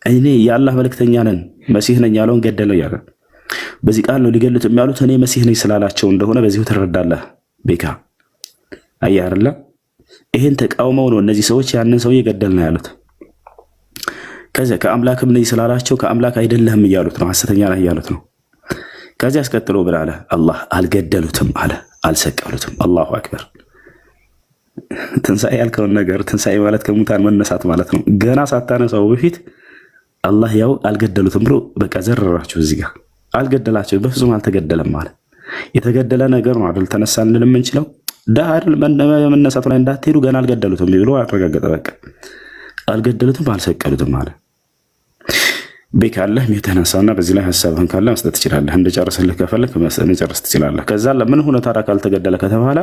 እኔ የአላህ መልእክተኛ ነን መሲህ ነኝ ያለውን ገደለው ያለ በዚህ ቃል ነው ሊገሉት የሚያሉት። እኔ መሲህ ነኝ ስላላቸው እንደሆነ በዚሁ ትረዳለህ። ቤካ አየህ አይደለ? ይሄን ተቃውመው ነው እነዚህ ሰዎች ያንን ሰውዬ ገደል ነው ያሉት። ከዚያ ከአምላክም ነኝ ስላላቸው ከአምላክ አይደለህም እያሉት ነው፣ ሐሰተኛ ነህ እያሉት ነው። ከዚያ አስቀጥሎ ብላ አለ አላህ አልገደሉትም አለ፣ አልሰቀሉትም። አላሁ አክበር። ትንሣኤ ያልከውን ነገር ትንሣኤ ማለት ከሙታን መነሳት ማለት ነው። ገና ሳታነሳው በፊት አላህ ያው አልገደሉትም ብሎ በቃ ዘረራችሁ። እዚህ ጋር አልገደላቸው፣ በፍጹም አልተገደለም ማለት የተገደለ ነገር ነው አይደል? ተነሳ እንል የምንችለው ዳ አይደል? መነሳቱ ላይ እንዳትሄዱ ገና አልገደሉትም ብሎ አረጋገጠ። በቃ አልገደሉትም አልሰቀሉትም ማለት ቤካለህ የተነሳውና በዚህ ላይ ሐሳብህን ካለ መስጠት ትችላለህ። እንደጨረስልህ ከፈለክ መጨረስ ትችላለህ። ከዛ ለምን ሆነ ታዲያ ካልተገደለ ከተባለ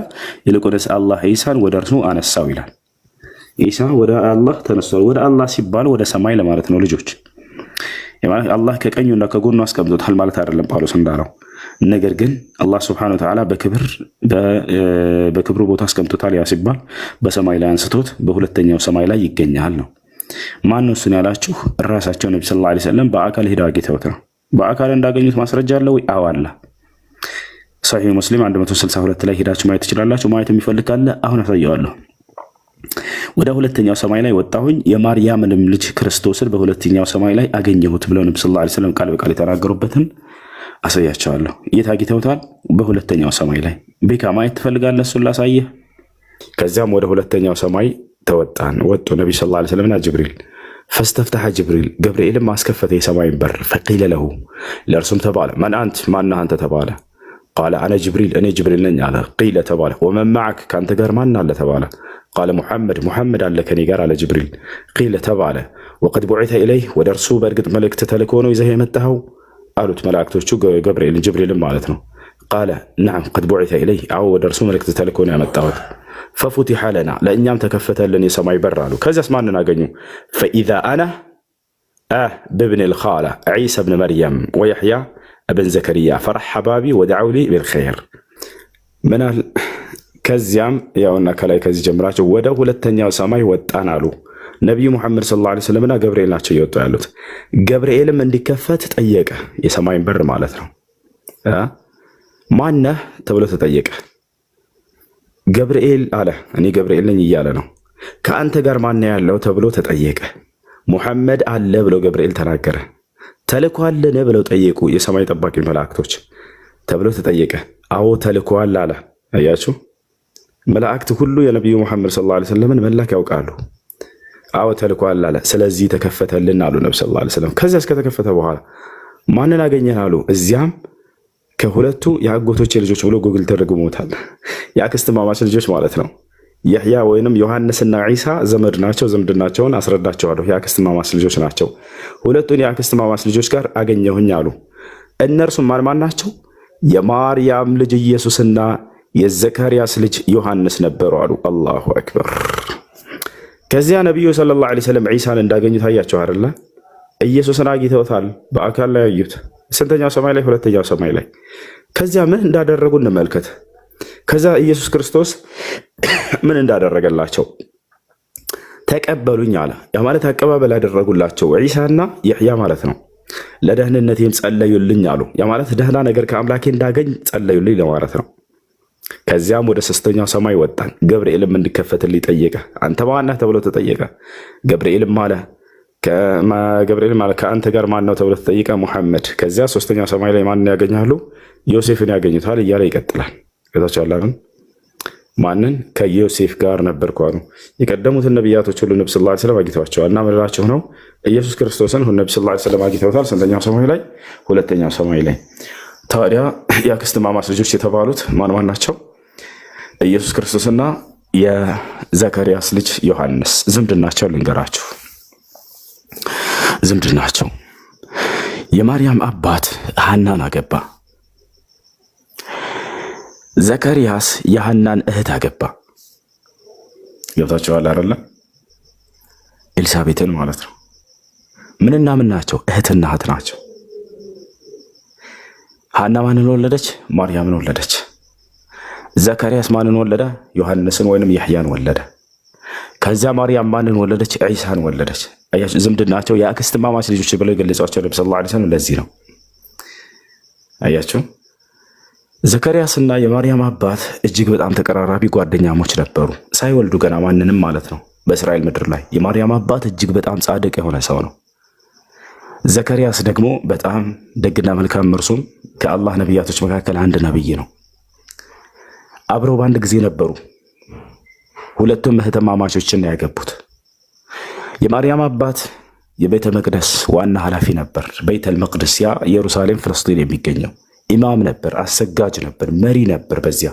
ይልቁንስ አላህ ኢሳን ወደ እርሱ አነሳው ይላል። ኢሳ ወደ አላህ ተነሳው። ወደ አላህ ሲባል ወደ ሰማይ ለማለት ነው ልጆች። አላህ ከቀኙና ከጎኑ አስቀምጦታል ማለት አይደለም ጳውሎስ እንዳለው። ነገር ግን አላህ ሱብሓነሁ ወተዓላ በክብሩ ቦታ አስቀምጦታል። ያ ሲባል በሰማይ ላይ አንስቶት በሁለተኛው ሰማይ ላይ ይገኛል ነው። ማን ነው እሱን ያላችሁ? ራሳቸው ነብዩ ሰለላሁ ዐለይሂ ወሰለም በአካል ሄደው አግኝተውት ነው። በአካል እንዳገኙት ማስረጃ አለ ወይ? አዎ አለ። ሰሒህ ሙስሊም 162 ላይ ሄዳችሁ ማየት ትችላላችሁ። ማየት የሚፈልግ ካለ አሁን አሳየዋለሁ። ወደ ሁለተኛው ሰማይ ላይ ወጣሁኝ የማርያምንም ልጅ ክርስቶስን በሁለተኛው ሰማይ ላይ አገኘሁት ብለው ነብዩ ሰለላሁ ዐለይሂ ወሰለም ቃል በቃል የተናገሩበትን አሳያቸዋለሁ። የት አግኝተውታል? በሁለተኛው ሰማይ ላይ። ቤካ ማየት ትፈልጋለህ? እሱን ላሳየህ። ከዚያም ወደ ሁለተኛው ሰማይ ተወጣን ወጡ ነብዩ ሰለላሁ ዐለይሂ ወሰለም ጅብሪል ፈስተፍተሐ ጅብሪል ገብርኤልም ማስከፈተ የሰማይን በር ፈቂለ ለሁ ለእርሱም ተባለ መን አንት ማነህ አንተ ተባለ ቃለ አነ ጅብሪል እኔ ጅብሪል ነኝ አለ ቂለ ተባለ ወመን መዐክ ከአንተ ጋር ማን አለ ተባለ ቃለ ሙሐመድ አለ ከኔ ጋር አለ ጅብሪል ቂለ ተባለ ወቀድ ቡዒተ ኢለይህ ወደ እርሱ በእርግጥ መልእክት ተልኮ ነው ይዘህ የመጣኸው አሉት መላእክቶቹ ገብርኤልን ጅብሪልን ማለት ነው ቃለ ነዓም ቀድ ቡዒተ ኢለይህ አዎ ወደ እርሱ መልእክት ተልኮ ነው ያመጣሁት ፈፉቲሐ ለና ለእኛም ተከፈተልን የሰማይ በር አሉ። ከዚያስ ማንን አገኙ? ፈኢዛ አና ብብን ልኻላ ዒሳ ብን መርየም ወየሕያ እብን ዘከርያ ፈረሐባ ቢ ወደዐው ሊ ብልኸይር ምናል። ከዚያም ያውና ከላይ ከዚህ ጀምራቸው ወደ ሁለተኛው ሰማይ ወጣን አሉ። ነቢዩ ሙሐመድ ሰለላሁ ዐለይሂ ወሰለምና ገብርኤል ናቸው እየወጡ ያሉት። ገብርኤልም እንዲከፈት ጠየቀ፣ የሰማይን በር ማለት ነው። ማነህ ተብሎ ተጠየቀ። ገብርኤል አለ እኔ ገብርኤል ነኝ እያለ ነው። ከአንተ ጋር ማን ያለው ተብሎ ተጠየቀ። ሙሐመድ አለ ብሎ ገብርኤል ተናገረ። ተልኳልን ብለው ጠየቁ የሰማይ ጠባቂ መላእክቶች ተብሎ ተጠየቀ። አዎ ተልኳል አለ። አያችሁ መላእክት ሁሉ የነቢዩ ሙሐመድ ሰለላሁ ዐለይሂ ወሰለምን መላክ ያውቃሉ። አዎ ተልኳል አለ። ስለዚህ ተከፈተልን አሉ ነብዩ ሰለላሁ ዐለይሂ ወሰለም። ከዚያ እስከተከፈተ በኋላ ማንን አገኘን አሉ። እዚያም ከሁለቱ የአጎቶቼ ልጆች ብሎ ጉግል ተረጉሞታል። የአክስት ማማች ልጆች ማለት ነው። የሕያ ወይንም ዮሐንስና ዒሳ ዘመድ ናቸው። ዝምድናቸውን አስረዳቸዋለሁ። የአክስት ማማች ልጆች ናቸው። ሁለቱን የአክስት ማማች ልጆች ጋር አገኘሁኝ አሉ። እነርሱም ማን ናቸው? የማርያም ልጅ ኢየሱስና የዘካርያስ ልጅ ዮሐንስ ነበሩ አሉ። አላሁ አክበር። ከዚያ ነቢዩ ሰለላሁ ዐለይሂ ወሰለም ዒሳን እንዳገኙ ታያቸው አይደለ? ኢየሱስን አግኝተውታል። በአካል ላይ ያዩት ስንተኛው ሰማይ ላይ? ሁለተኛው ሰማይ ላይ። ከዚያ ምን እንዳደረጉ እንመልከት። ከዛ ኢየሱስ ክርስቶስ ምን እንዳደረገላቸው ተቀበሉኝ አለ። ያ ማለት አቀባበል ያደረጉላቸው ዒሳና የሕያ ማለት ነው። ለደህንነቴም ጸለዩልኝ አሉ። ያ ማለት ደህና ነገር ከአምላኬ እንዳገኝ ጸለዩልኝ ለማለት ነው። ከዚያም ወደ ሶስተኛው ሰማይ ወጣን። ገብርኤልም እንዲከፈትልኝ ጠየቀ። አንተ ማነህ ተብሎ ተጠየቀ። ገብርኤልም አለ ከአንተ ጋር ማን ነው ተብሎ ተጠይቀ። ሙሐመድ። ከዚያ ሶስተኛው ሰማይ ላይ ማንን ያገኛሉ? ዮሴፍን ያገኙታል እያለ ይቀጥላል። ገታቻላምን ማንን? ከዮሴፍ ጋር ነበርኩ አሉ። የቀደሙትን ነቢያቶች ሁሉ ነብዩ ሰለላሁ ዐለይሂ ወሰለም አግኝተዋቸዋል። እና ምንላቸው ነው? ኢየሱስ ክርስቶስን ነብዩ ሰለላሁ ዐለይሂ ወሰለም አግኝተውታል። ስንተኛው ሰማይ ላይ? ሁለተኛው ሰማይ ላይ። ታዲያ የአክስት ማማች ልጆች የተባሉት ማን ናቸው? ኢየሱስ ክርስቶስና የዘካርያስ ልጅ ዮሐንስ ዝምድናቸው ልንገራችሁ። ዝምድናቸው የማርያም አባት ሐናን አገባ። ዘካርያስ የሐናን እህት አገባ። ገብታችኋል አይደለ? ኤልሳቤጥን ማለት ነው። ምንና ምን ናቸው? እህትና እህት ናቸው። ሐና ማንን ወለደች? ማርያምን ወለደች። ዘካርያስ ማንን ወለደ? ዮሐንስን ወይንም ያሕያን ወለደ። ከዚያ ማርያም ማንን ወለደች? ዒሳን ወለደች። አያችሁ፣ ዝምድናቸው የአክስትማማች ልጆች ብለው የገለጿቸው ነብዩ ሰለላሁ ዐለይሂ ወሰለም ለዚህ ነው። አያችሁ፣ ዘከርያስና የማርያም አባት እጅግ በጣም ተቀራራቢ ጓደኛሞች ነበሩ፣ ሳይወልዱ ገና ማንንም ማለት ነው። በእስራኤል ምድር ላይ የማርያም አባት እጅግ በጣም ጻድቅ የሆነ ሰው ነው። ዘከርያስ ደግሞ በጣም ደግና መልካም፣ እርሱም ከአላህ ነቢያቶች መካከል አንድ ነብይ ነው። አብረው በአንድ ጊዜ ነበሩ። ሁለቱም እህትማማቾችን ያገቡት። የማርያም አባት የቤተ መቅደስ ዋና ኃላፊ ነበር። ቤተል መቅደስ ያ ኢየሩሳሌም ፍልስጤን የሚገኘው ኢማም ነበር፣ አሰጋጅ ነበር፣ መሪ ነበር። በዚያ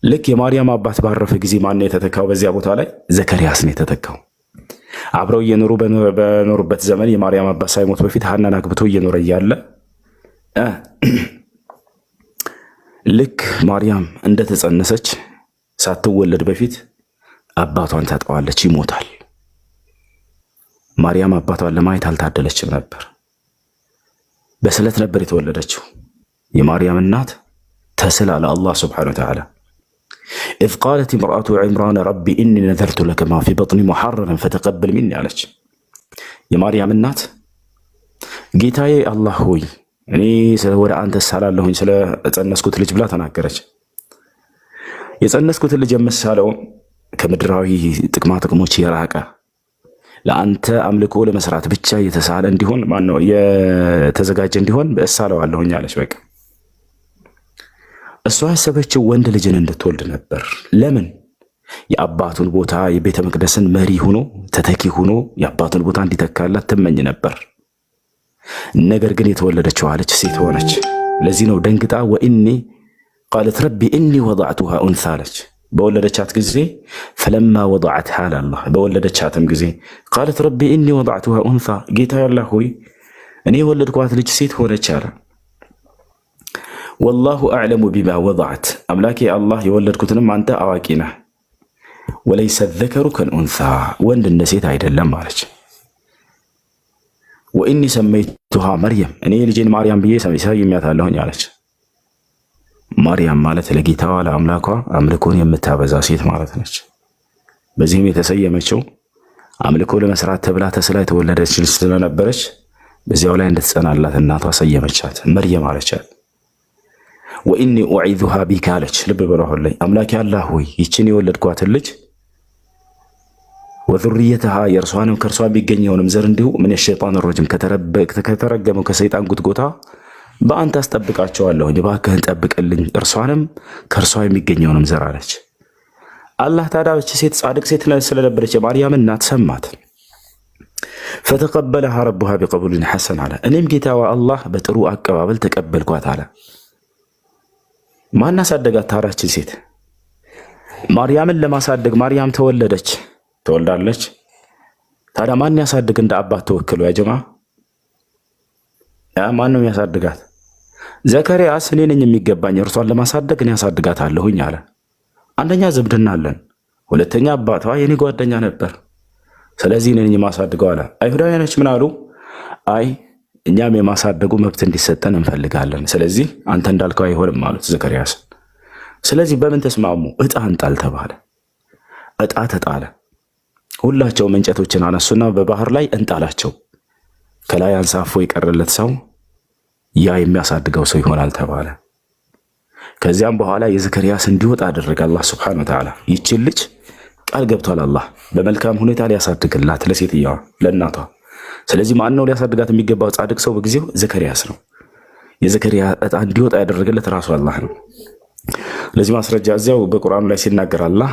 ልክ የማርያም አባት ባረፈ ጊዜ ማን የተተካው? በዚያ ቦታ ላይ ዘከርያስ ነው የተተካው። አብረው እየኖሩ በኖሩበት ዘመን የማርያም አባት ሳይሞት በፊት ሐናን አግብቶ እየኖረ እያለ ልክ ማርያም እንደተጸነሰች ሳትወለድ በፊት አባቷን ታጠዋለች፣ ይሞታል። ማርያም አባቷን ለማየት አልታደለችም ነበር። በስለት ነበር የተወለደችው። የማርያም እናት ተስላ ለአላህ ስብሓነሁ ወተዓላ ኢዝ ቃለት እምረአቱ ዒምራን ረቢ ኢኒ ነዘርቱ ለከ ማ ፊ በጥኒ ሙሐረረን ፈተቀበል ሚኒ አለች። የማርያም እናት ጌታዬ አላህ ሆይ እኔ ወደ አንተ ሳላለሁኝ ስለ ጸነስኩት ልጅ ብላ ተናገረች። የጸነስኩትን ልጅ የምሳለው ከምድራዊ ጥቅማ ጥቅሞች የራቀ ለአንተ አምልኮ ለመስራት ብቻ የተሳለ እንዲሆን ማነው የተዘጋጀ እንዲሆን በእሳለዋለሁኝ አለች። በቃ እሷ ያሰበችው ወንድ ልጅን እንድትወልድ ነበር። ለምን? የአባቱን ቦታ የቤተ መቅደስን መሪ ሆኖ ተተኪ ሆኖ የአባቱን ቦታ እንዲተካላት ትመኝ ነበር። ነገር ግን የተወለደችው አለች ሴት ሆነች። ለዚህ ነው ደንግጣ ወኢኒ ቃለት ረቢ ኢኒ ወضعቱሃ ኡንሳ አለች። በወለደቻት ጊዜ ፈለማ ወضعتها አላህ በወለደቻትም ጊዜ ቃለት ረቢ ኢኒ ወضعቱሃ ኡንሳ ጌታ ያላህ ሆይ እኔ የወለድኳት ልጅ ሴት ሆነች አለ። ወላሁ አዕለሙ ቢማ ወضعት አምላኬ አላህ የወለድኩትንም አንተ አዋቂ ነህ። ወለይሰ ዘከሩ ከልኡንሳ ወንድ እንደ ሴት አይደለም አለች። ወኢኒ ሰመይቱሃ መርየም እኔ ልጄን ማርያም ብዬ ሰይሜያታለሁኝ አለች። ማርያም ማለት ለጌታዋ ለአምላኳ አምልኮን የምታበዛ ሴት ማለት ነች። በዚህም የተሰየመችው አምልኮ ለመስራት ተብላ ተስላ የተወለደች ልጅ ስለነበረች በዚያው ላይ እንድትጸናላት እናቷ ሰየመቻት፣ መርየም አለቻት። ወኢኒ ኡዒዙሃ ቢካ አለች። ልብ በሉ አሁን ላይ አምላኬ አላህ ሆይ ይችን የወለድኳትን ልጅ ወዙርየተሃ የእርሷንም ከእርሷ የሚገኘውንም ዘር እንዲሁ ምን የሸይጣን ረጅም ከተረገመው ከሰይጣን ጉትጎታ በአንተ አስጠብቃቸዋለሁ፣ እባክህን ጠብቅልኝ እርሷንም ከእርሷ የሚገኘውንም ዘር አለች። አላህ ታዲያ እቺ ሴት ጻድቅ ሴት ስለነበረች የማርያም እናት ሰማት። ፈተቀበለሃ ረቡሃ ቢቀቡልን ሐሰን አለ። እኔም ጌታዋ አላህ በጥሩ አቀባበል ተቀበልኳት አለ። ማን አሳደጋት ታዲያችን ሴት? ማርያምን ለማሳደግ ማርያም ትወልዳለች። ታዲያ ማን ያሳድግ እንደ አባት ተወክሎ? ያ ጀማ ማን ነው ያሳድጋት? ዘከርያስ እኔ ነኝ የሚገባኝ እርሷን ለማሳደግ እኔ ያሳድጋታለሁኝ አለ። አንደኛ ዝምድና አለን፣ ሁለተኛ አባቷ የኔ ጓደኛ ነበር፣ ስለዚህ እኔ ነኝ የማሳድገው አለ። አይሁዳውያኖች ምን አሉ? አይ እኛም የማሳደጉ መብት እንዲሰጠን እንፈልጋለን፣ ስለዚህ አንተ እንዳልከው አይሆንም አሉት ዘከርያስ። ስለዚህ በምን ተስማሙ? ዕጣ እንጣል ተባለ። ዕጣ ተጣለ። ሁላቸውም እንጨቶችን አነሱና በባህር ላይ እንጣላቸው። ከላይ አንሳፎ የቀረለት ሰው ያ የሚያሳድገው ሰው ይሆናል ተባለ። ከዚያም በኋላ የዘከርያስ እንዲወጣ አደረገ አላህ ሱብሓነሁ ወተዓላ። ይችን ልጅ ቃል ገብቷል አላህ በመልካም ሁኔታ ሊያሳድግላት ለሴትየዋ ለእናቷ። ስለዚህ ማን ነው ሊያሳድጋት የሚገባው? ጻድቅ ሰው በጊዜው ዘከርያስ ነው። የዘከርያ ዕጣ እንዲወጣ ያደረገለት ራሱ አላህ ነው። ለዚህ ማስረጃ እዚያው በቁርአኑ ላይ ሲናገር አላህ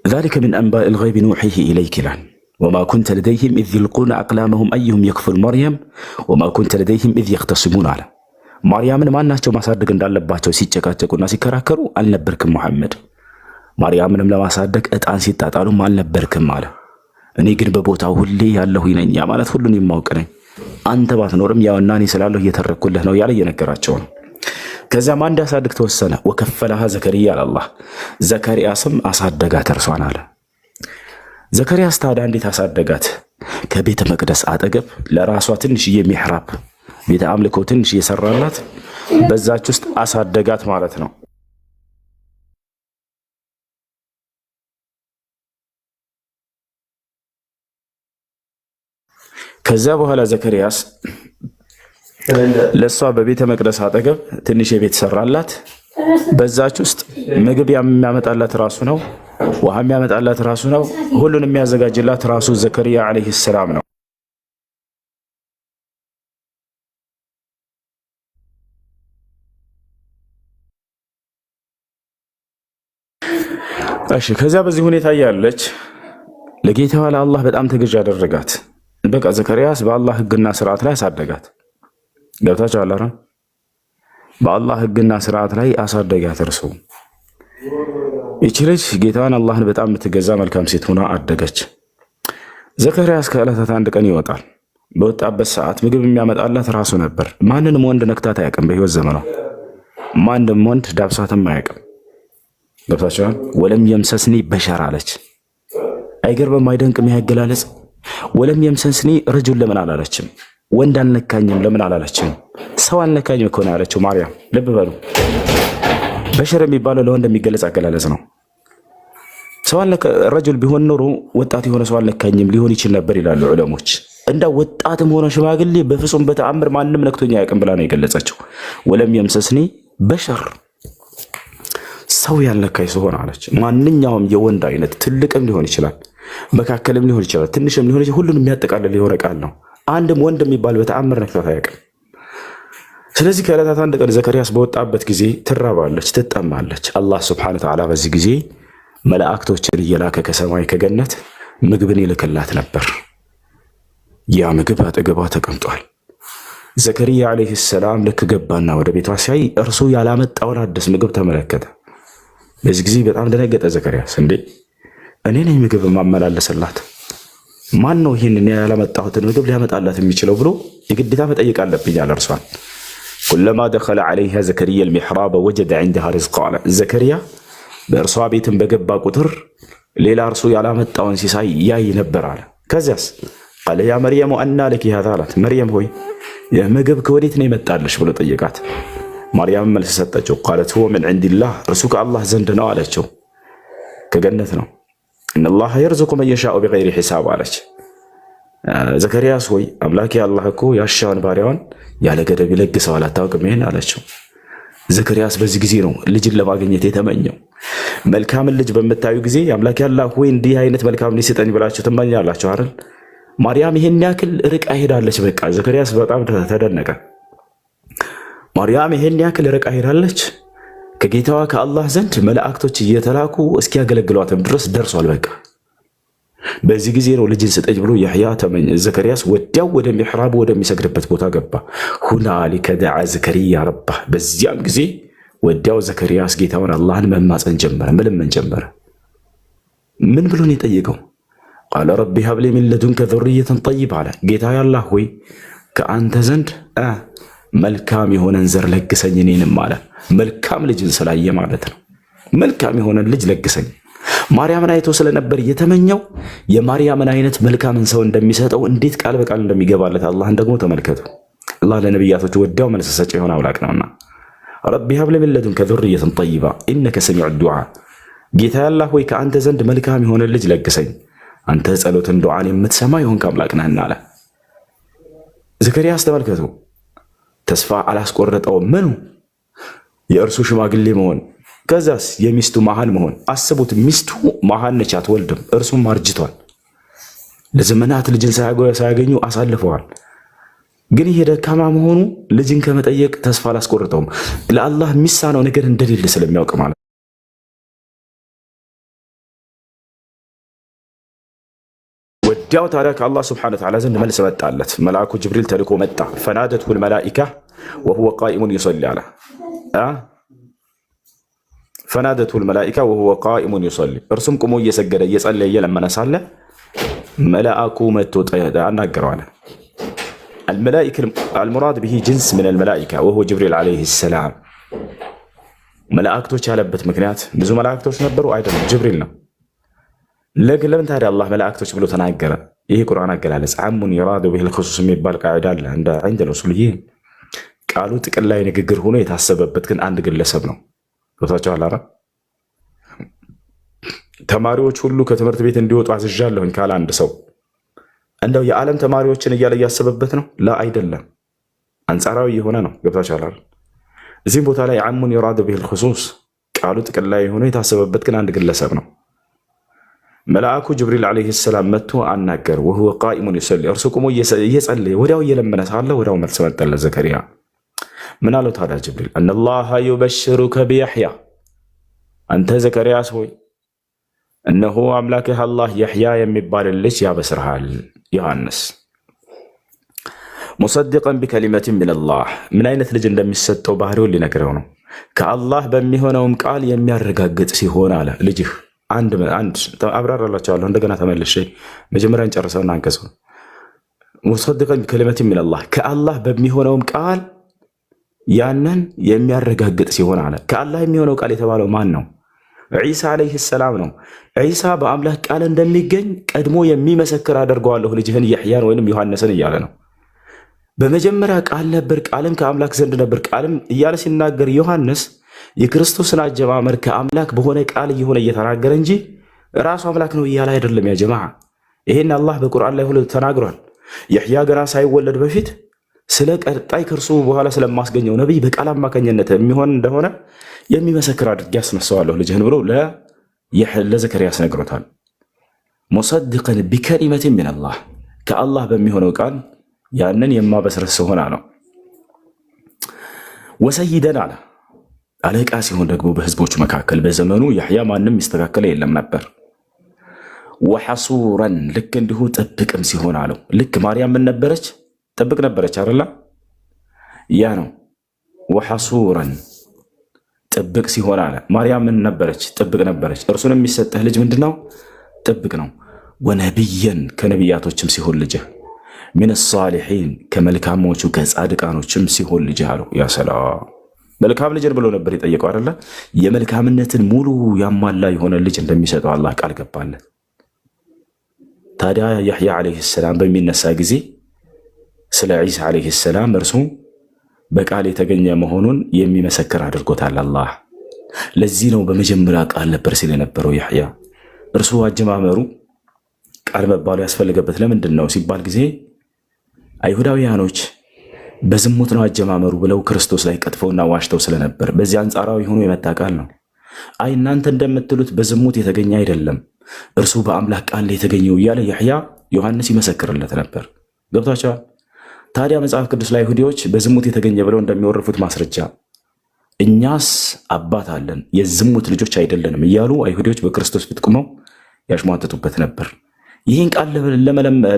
ذلك من أنباء الغيب نوحيه إليك ይላል። وما كنت لديهم إذ يلقون أقلامهم أيهم يكفل مريم وما كنت لديهم إذ يختصمون አለ። ማርያምን ማናቸው ማሳደግ እንዳለባቸው ሲጨቃጨቁና ሲከራከሩ አልነበርክም ሙሐመድ። ማርያምንም ለማሳደግ ዕጣን ሲጣጣሉ አልነበርክም አለ። እኔ ግን በቦታው ሁሌ ያለሁ ነኝ፣ ያ ማለት ሁሉን የማውቅ ነኝ። አንተ ባትኖርም ያውና እኔ ስላለሁ እየተረኩልህ ነው ያለ እየነገራቸው ነው። ከዚያ ማን እንዲያሳድግ ተወሰነ። ወከፈለሃ ዘከርያ አላህ ዘከርያስም አሳደጋት እርሷን አለ። ዘከርያስ ታዲያ እንዴት አሳደጋት? ከቤተ መቅደስ አጠገብ ለራሷ ትንሽዬ ሚሕራብ ቤተ አምልኮ ትንሽ እየሰራላት በዛች ውስጥ አሳደጋት ማለት ነው። ከዛ በኋላ ዘከርያስ ለሷ በቤተ መቅደስ አጠገብ ትንሽ የቤት ሰራላት። በዛች ውስጥ ምግብ የሚያመጣላት ራሱ ነው፣ ውሃ የሚያመጣላት ራሱ ነው፣ ሁሉን የሚያዘጋጅላት ራሱ ዘከርያ ዓለይሂ ሰላም ነው። እሺ ከዚያ በዚህ ሁኔታ ያለች ለጌታዋ ለአላህ በጣም ተገዥ አደረጋት። በቃ ዘከርያስ በአላህ ሕግና ስርዓት ላይ አሳደጋት። ገብታችኋል አይደል? በአላህ ሕግና ስርዓት ላይ አሳደጋት። እርሱ ይቺ ልጅ ጌታዋን አላህን በጣም የምትገዛ መልካም ሴት ሆና አደገች። ዘከርያስ ከዕለታት አንድ ቀን ይወጣል። በወጣበት ሰዓት ምግብ የሚያመጣላት ራሱ ነበር። ማንንም ወንድ ነክታት አያውቅም። በህይወት ዘመኗ ማንንም ወንድ ዳብሳትም አያውቅም። ገብታችኋል? ወለም የምሰስኒ በሸር አለች። አይገርምም? አይደንቅም? ያገላለጽ ወለም የምሰስኒ ረጁል ለምን አላለችም? ወንድ አልነካኝም ለምን አላለችም? ሰው አልነካኝም እኮ ነው ያለችው ማርያም። ልብ በሉ፣ በሸር የሚባለው ለወንድ የሚገለጽ አገላለጽ ነው። ሰው ረጁል ቢሆን ኖሮ ወጣት የሆነ ሰው አልነካኝም ሊሆን ይችል ነበር ይላሉ ዑለሞች። እንዳ ወጣትም ሆነ ሽማግሌ በፍጹም በተአምር ማንም ነክቶኛ አያውቅም ብላ ነው የገለጸችው። ወለም የምሰስኒ በሸር ሰው ያልነካኝ ሲሆን አለች። ማንኛውም የወንድ አይነት ትልቅም ሊሆን ይችላል፣ መካከልም ሊሆን ይችላል፣ ትንሽም ሊሆን ይችላል፣ ሁሉንም የሚያጠቃልል የሆነ ቃል ነው። አንድም ወንድ የሚባል በተአምር ነክቷት አያውቅም። ስለዚህ ከዕለታት አንድ ቀን ዘከርያስ በወጣበት ጊዜ ትራባለች፣ ትጠማለች። አላህ ስብሐነ ወተዓላ በዚህ ጊዜ መላእክቶችን እየላከ ከሰማይ ከገነት ምግብን ይልክላት ነበር። ያ ምግብ አጠገቧ ተቀምጧል። ዘከርያ ዓለይሂ ሰላም ልክ ገባና ወደ ቤቷ ሲያይ እርሱ ያላመጣውን አዲስ ምግብ ተመለከተ። በዚህ ጊዜ በጣም ደነገጠ ዘከርያስ። እንዴ እኔ ነኝ ምግብ ማመላለስላት? ማን ነው ይህንን ያላመጣሁትን ምግብ ሊያመጣላት የሚችለው ብሎ የግዴታ መጠየቅ አለብኝ አለ እርሷን። ኩለማ ደኸለ ዓለይሃ ዘከርያ አልሚሕራበ ወጀደ ዒንደሃ ሪዝቃ አለ። ዘከርያ በእርሷ ቤትን በገባ ቁጥር ሌላ እርሱ ያላመጣውን ሲሳይ ያይ ነበር አለ። ከዚያስ ቃለ ያ መርየሙ አና ለኪ ሃዛ አላት። መርየም ሆይ ይህ ምግብ ከወዴት ነው የመጣልሽ ብሎ ጠየቃት። ማርያም መልስ ሰጠችው። ቃለት ሁወ ምን ዒንዲላህ፣ እርሱ ከአላህ ዘንድ ነው አለችው። ከገነት ነው። ኢነላህ የርዙቁ መን የሻኡ ቢገይሪ ሒሳብ አለች። ዘከርያስ ሆይ አምላኬ አላህ እኮ ያሻውን ባሪያዋን ያለ ገደብ ይለግሰዋል፣ አታውቅም ይሄን አለችው። ዘከርያስ በዚህ ጊዜ ነው ልጅን ለማግኘት የተመኘው። መልካምን ልጅ በምታዩ ጊዜ አምላኬ አላህ ሆይ እንዲህ አይነት መልካም ልጅ ስጠኝ ብላችሁ ትመኛላችሁ አይደል? ማርያም ይሄን ያክል ርቃ ሄዳለች። በቃ ዘከርያስ በጣም ተደነቀ። ማርያም ይሄን ያክል ርቃ ሄዳለች። ከጌታዋ ከአላህ ዘንድ መላእክቶች እየተላኩ እስኪያገለግሏትም ድረስ ደርሷል። በቃ በዚህ ጊዜ ነው ልጅን ስጠኝ ብሎ ያህያ ተመኘ። ዘከርያስ ወዲያው ወደ ሚሕራቡ ወደሚሰግድበት ቦታ ገባ። ሁናሊከ ደዓ ዘከርያ ረባህ። በዚያም ጊዜ ወዲያው ዘከርያስ ጌታውን አላህን መማፀን ጀመረ፣ መለመን ጀመረ። ምን ብሎ ነው የጠየቀው? ቃለ ረቢ ሀብሊ ሚን ለዱንከ ዙርየተን ጠይባ አለ። ጌታ አላህ ሆይ ከአንተ ዘንድ መልካም የሆነን ዘር ለግሰኝ እኔንም አለ። መልካም ልጅን ስላየ ማለት ነው። መልካም የሆነን ልጅ ለግሰኝ። ማርያምን አይቶ ስለነበር የተመኘው የማርያምን አይነት መልካምን ሰው እንደሚሰጠው እንዴት ቃል በቃል እንደሚገባለት አላህን ደግሞ ተመልከቱ። አላህ ለነቢያቶች ወዲያው መልስ ሰጪ የሆነ አምላክ ነውና ረቢ ሀብሊ ሚን ለዱንከ ዙርየተን ጠይባ ኢነከ ሰሚዑ ዱዓ። ጌታ አላህ ሆይ ከአንተ ዘንድ መልካም የሆነን ልጅ ለግሰኝ፣ አንተ ጸሎትን ዱዓን የምትሰማ የሆንክ አምላክ ነህና አለ። ዘከርያስ ተመልከቱ፣ ተስፋ አላስቆረጠውም። ምኑ የእርሱ ሽማግሌ መሆን፣ ከዛስ የሚስቱ መሃን መሆን። አስቡት፣ ሚስቱ መሃን ነች፣ አትወልድም። እርሱም አርጅቷል። ለዘመናት ልጅን ሳያገኙ አሳልፈዋል። ግን ይሄ ደካማ መሆኑ ልጅን ከመጠየቅ ተስፋ አላስቆረጠውም። ለአላህ የሚሳነው ነገር እንደሌለ ስለሚያውቅ ማለት ወዲያው ታዲያ ከአላህ ስብሐነ ወተዓላ ዘንድ መልስ መጣለት። መልአኩ ጅብሪል ተልኮ መጣ። ፈናደትሁ ልመላኢካ ወሁወ ቃኢሙን ይሰሊ አለ። ፈናደትሁ ልመላኢካ ወሁወ ቃኢሙን ይሰሊ፣ እርሱም ቁሞ እየሰገደ እየጸለየ እየለመነ ሳለ መልአኩ መጥቶ አናገረው አለ። አልሙራድ ብሂ ጅንስ ምን አልመላኢካ ወሁወ ጅብሪል ዓለይሂ ሰላም። መላእክቶች ያለበት ምክንያት ብዙ መላእክቶች ነበሩ አይደለም፣ ጅብሪል ነው። ለምን ታዲያ አላህ መላእክቶች ብሎ ተናገረ? ይህ ቁርአን አገላለጽ አሙን የራዱ ቢሂል ኹሱስ የሚባል ቃዒዳ አለ። እንደ ዒንደል ኡሱልይን ቃሉ ጥቅል ላይ ንግግር ሆኖ የታሰበበት ግን አንድ ግለሰብ ነው። ቦታቸዋል አረ ተማሪዎች ሁሉ ከትምህርት ቤት እንዲወጡ አዝዣለሁኝ ካለ አንድ ሰው እንደው የዓለም ተማሪዎችን እያለ እያሰበበት ነው? ላ አይደለም፣ አንጻራዊ የሆነ ነው። ገብታችኋል? እዚህም ቦታ ላይ ዓሙን ዩራዱ ቢሂል ኹሱስ ቃሉ ጥቅል ላይ የሆነ የታሰበበት ግን አንድ ግለሰብ ነው። መልአኩ ጅብሪል ዓለይሂ ሰላም መጥቶ አናገር። ወሁወ ቃኢሙን ዩሰሊ እርሱ ቆሞ እየጸለየ ወዲያው እየለመነ ሳለ ወዲያው መልስ መጣለት ዘከሪያ። ምን አለው ታዲያ ጅብሪል? አነላሃ ዩበሽሩከ ቢያሕያ አንተ ዘከርያስ ሆይ እነሆ አምላክህ አላህ ያሕያ የሚባል ልጅ ያበስርሃል። ዮሐንስ ሙሰድቀን ቢከሊመትን ሚነላህ ምን አይነት ልጅ እንደሚሰጠው ባህሪውን ሊነግረው ነው። ከአላህ በሚሆነውም ቃል የሚያረጋግጥ ሲሆን አለ ልጅህ አንድ አብራራላቸዋለሁ። እንደገና ተመልሼ መጀመሪያ እንጨርሰውና አንቀጸው። ሙሰድቀን ቢከሊመትን ሚነላህ ከአላህ በሚሆነውም ቃል ያንን የሚያረጋግጥ ሲሆን አለ። ከአላህ የሚሆነው ቃል የተባለው ማን ነው? ዒሳ ዓለይሂ ሰላም ነው። ዒሳ በአምላክ ቃል እንደሚገኝ ቀድሞ የሚመሰክር አደርገዋለሁ ልጅህን ያሕያን ወይንም ዮሐንስን እያለ ነው። በመጀመሪያ ቃል ነበር፣ ቃልም ከአምላክ ዘንድ ነበር፣ ቃልም እያለ ሲናገር ዮሐንስ የክርስቶስን አጀማመር ከአምላክ በሆነ ቃል እየሆነ እየተናገረ እንጂ ራሱ አምላክ ነው እያለ አይደለም። ያ ጀማዓ ይሄን አላህ በቁርአን ላይ ሁሉ ተናግሯል። ያሕያ ገና ሳይወለድ በፊት ስለ ቀጣይ ከእርሱ በኋላ ስለማስገኘው ነቢይ በቃል አማካኝነት የሚሆን እንደሆነ የሚመሰክር አድርጌ ያስነሳዋለሁ ልጅህን ብሎ ለዘከርያስ ነግሮታል። ሙሰድቀን ቢከሊመትን ሚነላህ ከአላህ በሚሆነው ቃል ያንን የማበስር ስሆን አለው። ወሰይደን አለ አለቃ ሲሆን ደግሞ በህዝቦች መካከል በዘመኑ ያሕያ ማንም ይስተካከለ የለም ነበር። ወሐሱረን ልክ እንዲሁ ጥብቅም ሲሆን አለው። ልክ ማርያም ምን ነበረች? ጥብቅ ነበረች አይደለ? ያ ነው ወሐሱረን ጥብቅ ሲሆን አለ። ማርያም ምን ነበረች? ጥብቅ ነበረች። እርሱን የሚሰጥህ ልጅ ምንድነው? ጥብቅ ነው። ወነቢየን ከነቢያቶችም ሲሆን ልጅህ ሚን ሳሊሒን ከመልካሞቹ ከጻድቃኖችም ሲሆን ልጅህ አለው። ያ ሰላም መልካም ልጅን ብሎ ነበር የጠየቀው አይደለ? የመልካምነትን ሙሉ ያሟላ የሆነ ልጅ እንደሚሰጠው አላህ ቃል ገባለት። ታዲያ ያሕያ ዓለይሂ ሰላም በሚነሳ ጊዜ ስለ ዒሳ ዓለይሂ ሰላም እርሱ በቃል የተገኘ መሆኑን የሚመሰክር አድርጎታል አላህ። ለዚህ ነው በመጀመሪያ ቃል ነበር ሲል የነበረው ያሕያ። እርሱ አጀማመሩ ቃል መባሉ ያስፈልገበት ለምንድን ነው ሲባል ጊዜ አይሁዳውያኖች በዝሙት ነው አጀማመሩ ብለው ክርስቶስ ላይ ቀጥፈውና ዋሽተው ስለነበር በዚህ አንጻራዊ ሆኖ የመጣ ቃል ነው። አይ እናንተ እንደምትሉት በዝሙት የተገኘ አይደለም፣ እርሱ በአምላክ ቃል የተገኘው እያለ ያሕያ ዮሐንስ ይመሰክርለት ነበር። ገብቷቸዋል? ታዲያ መጽሐፍ ቅዱስ ላይ አይሁዲዎች በዝሙት የተገኘ ብለው እንደሚወርፉት ማስረጃ እኛስ አባት አለን የዝሙት ልጆች አይደለንም እያሉ አይሁዲዎች በክርስቶስ ፊት ቆመው ያሽሟጥጡበት ነበር። ይህን ቃል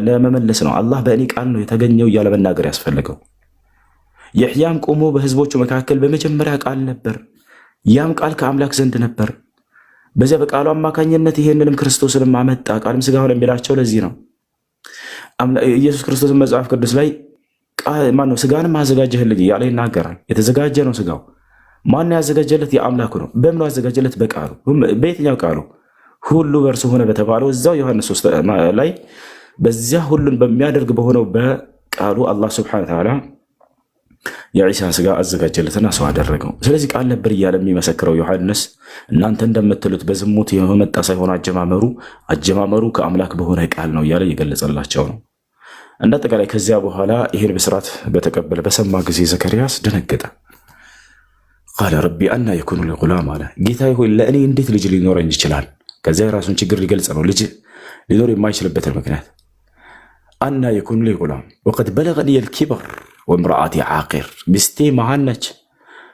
ለመመለስ ነው አላህ በእኔ ቃል ነው የተገኘው እያለ መናገር ያስፈለገው። ያሕያም ቆሞ በህዝቦቹ መካከል በመጀመሪያ ቃል ነበር፣ ያም ቃል ከአምላክ ዘንድ ነበር። በዚያ በቃሉ አማካኝነት ይሄንንም ክርስቶስንም አመጣ፣ ቃልም ሥጋ ሆነ የሚላቸው ለዚህ ነው። ኢየሱስ ክርስቶስን መጽሐፍ ቅዱስ ላይ ማነው ሥጋንም አዘጋጀህልኝ እያለ ይናገራል። የተዘጋጀ ነው ሥጋው። ማነው ያዘጋጀለት? የአምላኩ ነው። በምኑ አዘጋጀለት? በቃሉ። በየትኛው ቃሉ? ሁሉ በእርሱ ሆነ በተባለው እዛው ዮሐንስ 3 ላይ በዚያ ሁሉን በሚያደርግ በሆነው በቃሉ አላህ ሱብሓነሁ ወተዓላ የዒሳን ሥጋ አዘጋጀለትና ሰው አደረገው። ስለዚህ ቃል ነበር እያለ የሚመሰክረው ዮሐንስ እናንተ እንደምትሉት በዝሙት የመጣ ሳይሆን አጀማመሩ ከአምላክ በሆነ ቃል ነው እያለ እየገለጸላቸው ነው። እንደ አጠቃላይ ከዚያ በኋላ ይህን ብስራት በተቀበለ በሰማ ጊዜ ዘከርያስ ደነገጠ። ቃለ ረቢ አና የኩኑ ሊ ጉላም አለ፣ ጌታዬ ሆይ ለእኔ እንዴት ልጅ ሊኖረኝ ይችላል? ከዚያ የራሱን ችግር ሊገልጽ ነው፣ ልጅ ሊኖር የማይችልበትን ምክንያት። አና የኩኑ ሊ ጉላም ወቀድ በለገኒ ልኪበር ወምርአቲ ዓቂር፣ ሚስቴ መሃን ነች፣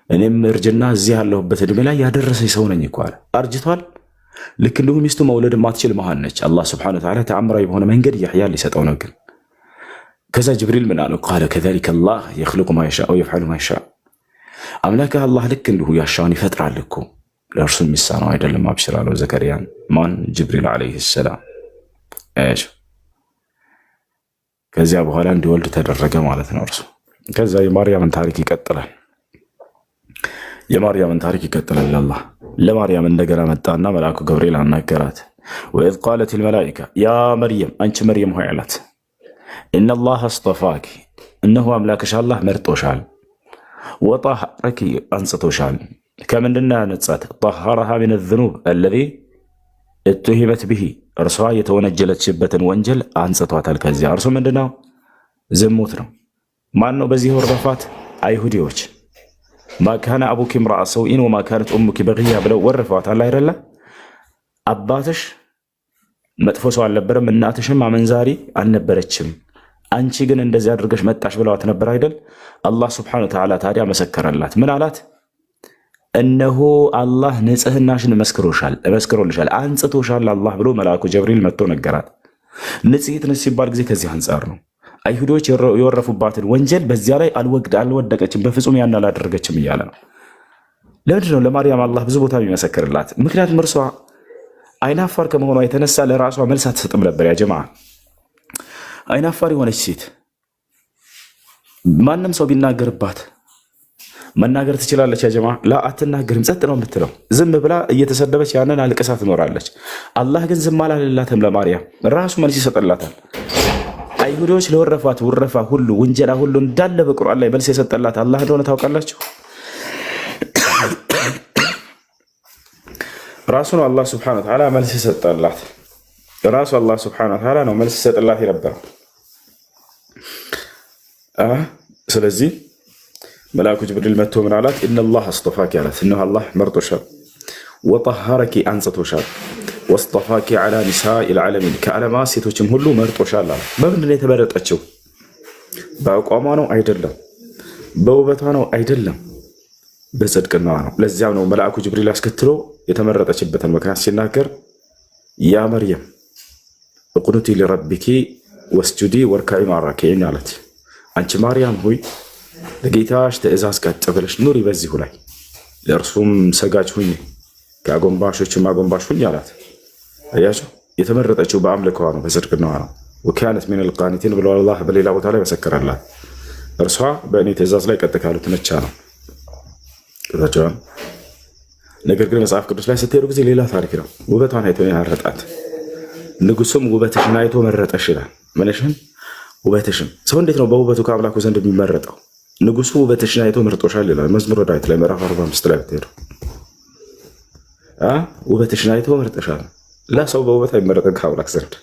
እኔም እርጅና እዚህ ያለሁበት ዕድሜ ላይ ያደረሰኝ ሰው ነኝ እኮ አለ። አርጅቷል። ልክ እንዲሁ ሚስቱ መውለድ ማትችል መሃን ነች። አላህ ሱብሓነሁ ወተዓላ ተአምራዊ በሆነ መንገድ ያሕያ ሊሰጠው ነው። ግን ከዛ ጅብሪል ምን አለው? ቃለ ከዛሊከ አላህ የኽሉቁ ማ የሻእ ወየፍዐሉ ማ የሻእ፣ አምላክህ አላህ ልክ እንዲሁ ያሻውን ይፈጥራል እኮ ለእርሱ የሚሳነው አይደለም። አብሽር አለው ዘከርያን። ማን? ጅብሪል ዓለይሂ ሰላም። ከዚያ በኋላ እንዲወልድ ተደረገ ማለት ነው እርሱ። ከዛ የማርያምን ታሪክ ይቀጥላል። አላህ ለማርያም እንደገና መጣና መልአኩ ገብርኤል አናገራት። ወኢዝ ቃለት ልመላኢካ ያ መርየም፣ አንቺ መርየም ሆይ አላት፣ ኢነላህ አስጠፋኪ፣ እነሆ አምላክሽ አላህ መርጦሻል፣ ወጠሀረኪ አንጽቶሻል። ከምንድን ነው ያነጻት? ጠሀረሃ ሚነ ዝኑብ አለዚ እቱሂመት ብሂ እርሷ የተወነጀለችበትን ወንጀል አንጽቷታል። ከዚያ እርሱ ምንድነው? ዝሙት ነው። ማን ነው በዚህ ወረፋት? አይሁዲዎች። ማካነ አቡኪ ምራአ ሰውኢን ወማ ካነት ኡሙኪ በግያ ብለው ወርፈዋታል አይደለ? አባትሽ መጥፎ ሰው አልነበረም፣ እናትሽም አመንዛሪ አልነበረችም፣ አንቺ ግን እንደዚህ አድርገሽ መጣሽ ብለዋት ነበር አይደል? አላህ ሱብሓነሁ ወተዓላ ታዲያ መሰከረላት። ምን አላት? እነሆ አላህ ንጽህናሽን መስክሮልሻል፣ አንጽቶሻል አላህ ብሎ መልአኩ ጀብሪል መጥቶ ነገራት። ንጽሕት ነች ሲባል ጊዜ ከዚህ አንጻር ነው። አይሁዶች የወረፉባትን ወንጀል በዚያ ላይ አልወደቀችም፣ በፍጹም ያን አላደረገችም እያለ ነው። ለምንድን ነው ለማርያም አላህ ብዙ ቦታ የሚመሰክርላት? ምክንያቱም እርሷ አይናፋር ከመሆኗ የተነሳ ለራሷ መልስ አትሰጥም ነበር። ያ ጀማዓ አይናፋር የሆነች ሴት ማንም ሰው ቢናገርባት መናገር ትችላለች? ያ ጀማዓ ላ አትናገርም፣ ጸጥ ነው የምትለው። ዝም ብላ እየተሰደበች ያንን አልቅሳ ትኖራለች። አላህ ግን ዝም አላለላትም። ለማርያም ራሱ መልስ ይሰጥላታል። አይሁዶች ለወረፋት ውረፋ ሁሉ ውንጀላ ሁሉ እንዳለ በቁርአን ላይ መልስ የሰጠላት አላህ እንደሆነ ታውቃላችሁ። ራሱ ነው አላህ ሱብሓነሁ ወተዓላ መልስ የሰጠላት። ራሱ አላህ ሱብሓነሁ ወተዓላ ነው መልስ የሰጠላት የነበረው። ስለዚህ መልአኩ ጅብሪል መጥቶ ምን አላት? ኢነላህ አስጠፋኪ አላት። እነሆ አላህ መርጦሻል፣ ወጠሃረኪ አንጽቶሻል፣ ወስጠፋኪ ዐላ ኒሳኢል ዓለሚን ከዓለማት ሴቶችም ሁሉ መርጦሻል አላት። በምንድን ነው የተመረጠችው? በአቋሟ ነው አይደለም፣ በውበቷ ነው አይደለም፣ በጽድቅናዋ ነው። ለዚያም ነው መልአኩ ጅብሪል አስከትሎ የተመረጠችበትን ምክንያት ሲናገር ያ መርየም እቁኑቲ ሊረቢኪ ወስጁዲ ወርካዒ መዓ ራኪዒን አለት። አንቺ ማርያም ሆይ ለጌታሽ ትእዛዝ ቀጥ ብለሽ ኑሪ በዚሁ ላይ ለእርሱም ሰጋጅ ሁኝ ከአጎንባሾችም አጎንባሽ ሁኝ አላት። አያቸው የተመረጠችው በአምልኮዋ ነው፣ በጽድቅናዋ ነው። ወካነት ሚነል ቃኒቲን ብሎ አላህ በሌላ ቦታ ላይ መሰከረላት። እርሷ በእኔ ትእዛዝ ላይ ቀጥ ካሉት ነቻ ነው። ነገር ግን መጽሐፍ ቅዱስ ላይ ስትሄዱ ጊዜ ሌላ ታሪክ ነው። ውበቷን አይቶ ያረጣት። ንጉሱም ውበትሽን አይቶ መረጠሽ ይላል። ምንሽን? ውበትሽን። ሰው እንዴት ነው በውበቱ ከአምላኩ ዘንድ የሚመረጠው? ንጉሱ ውበትሽን አይቶ መርጦሻል ይላል መዝሙረ ዳዊት ላይ ምዕራፍ 45 ላይ ብትሄዱ ውበትሽን አይቶ መርጦሻል። ለሰው በውበት አይመረጥም ከአምላክ ዘንድ።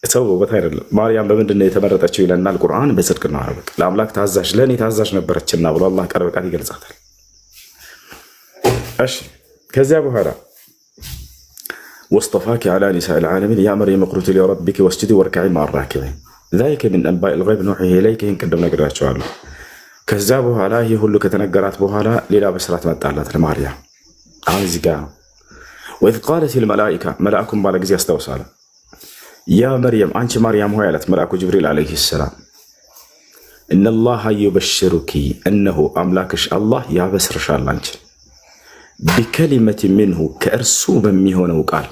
ሰው በውበት አይደለም። ማርያም በምንድን ነው የተመረጠችው ይለናል ቁርአን? በጽድቅ ነው። አረበቅ ለአምላክ ታዛዥ ለእኔ ታዛዥ ነበረችና ብሎ አላህ ቃል በቃል ይገልጻታል። እሺ ከዚያ በኋላ ወስጠፋኪ ዐላ ኒሳኢል ዓለሚን ያ መርየም እቁኑቲ ሊረቢኪ ወስጁዲ ወርካዒ መዓ ራኪዒን ዛሊከ ሚን አንባኢል ገይብ ኑሒሂ ኢለይከ። ይህን ቅድም ነግራቸዋለሁ። ከዚያ በኋላ ይህ ሁሉ ከተነገራት በኋላ ሌላ በስራት መጣላት ለማርያም። አሁን እዚህ ጋር ወኢዝ ቃለት ልመላኢካ መልአኩም ባለ ጊዜ ያስታውሳል። ያ መርየም አንቺ ማርያም ሆይ አላት መልአኩ ጅብሪል ዓለይሂ ሰላም እነላሃ ዩበሽሩኪ እነሆ አምላክሽ አላህ ያበስርሻል አንቺ ቢከሊመት ሚንሁ ከእርሱ በሚሆነው ቃል።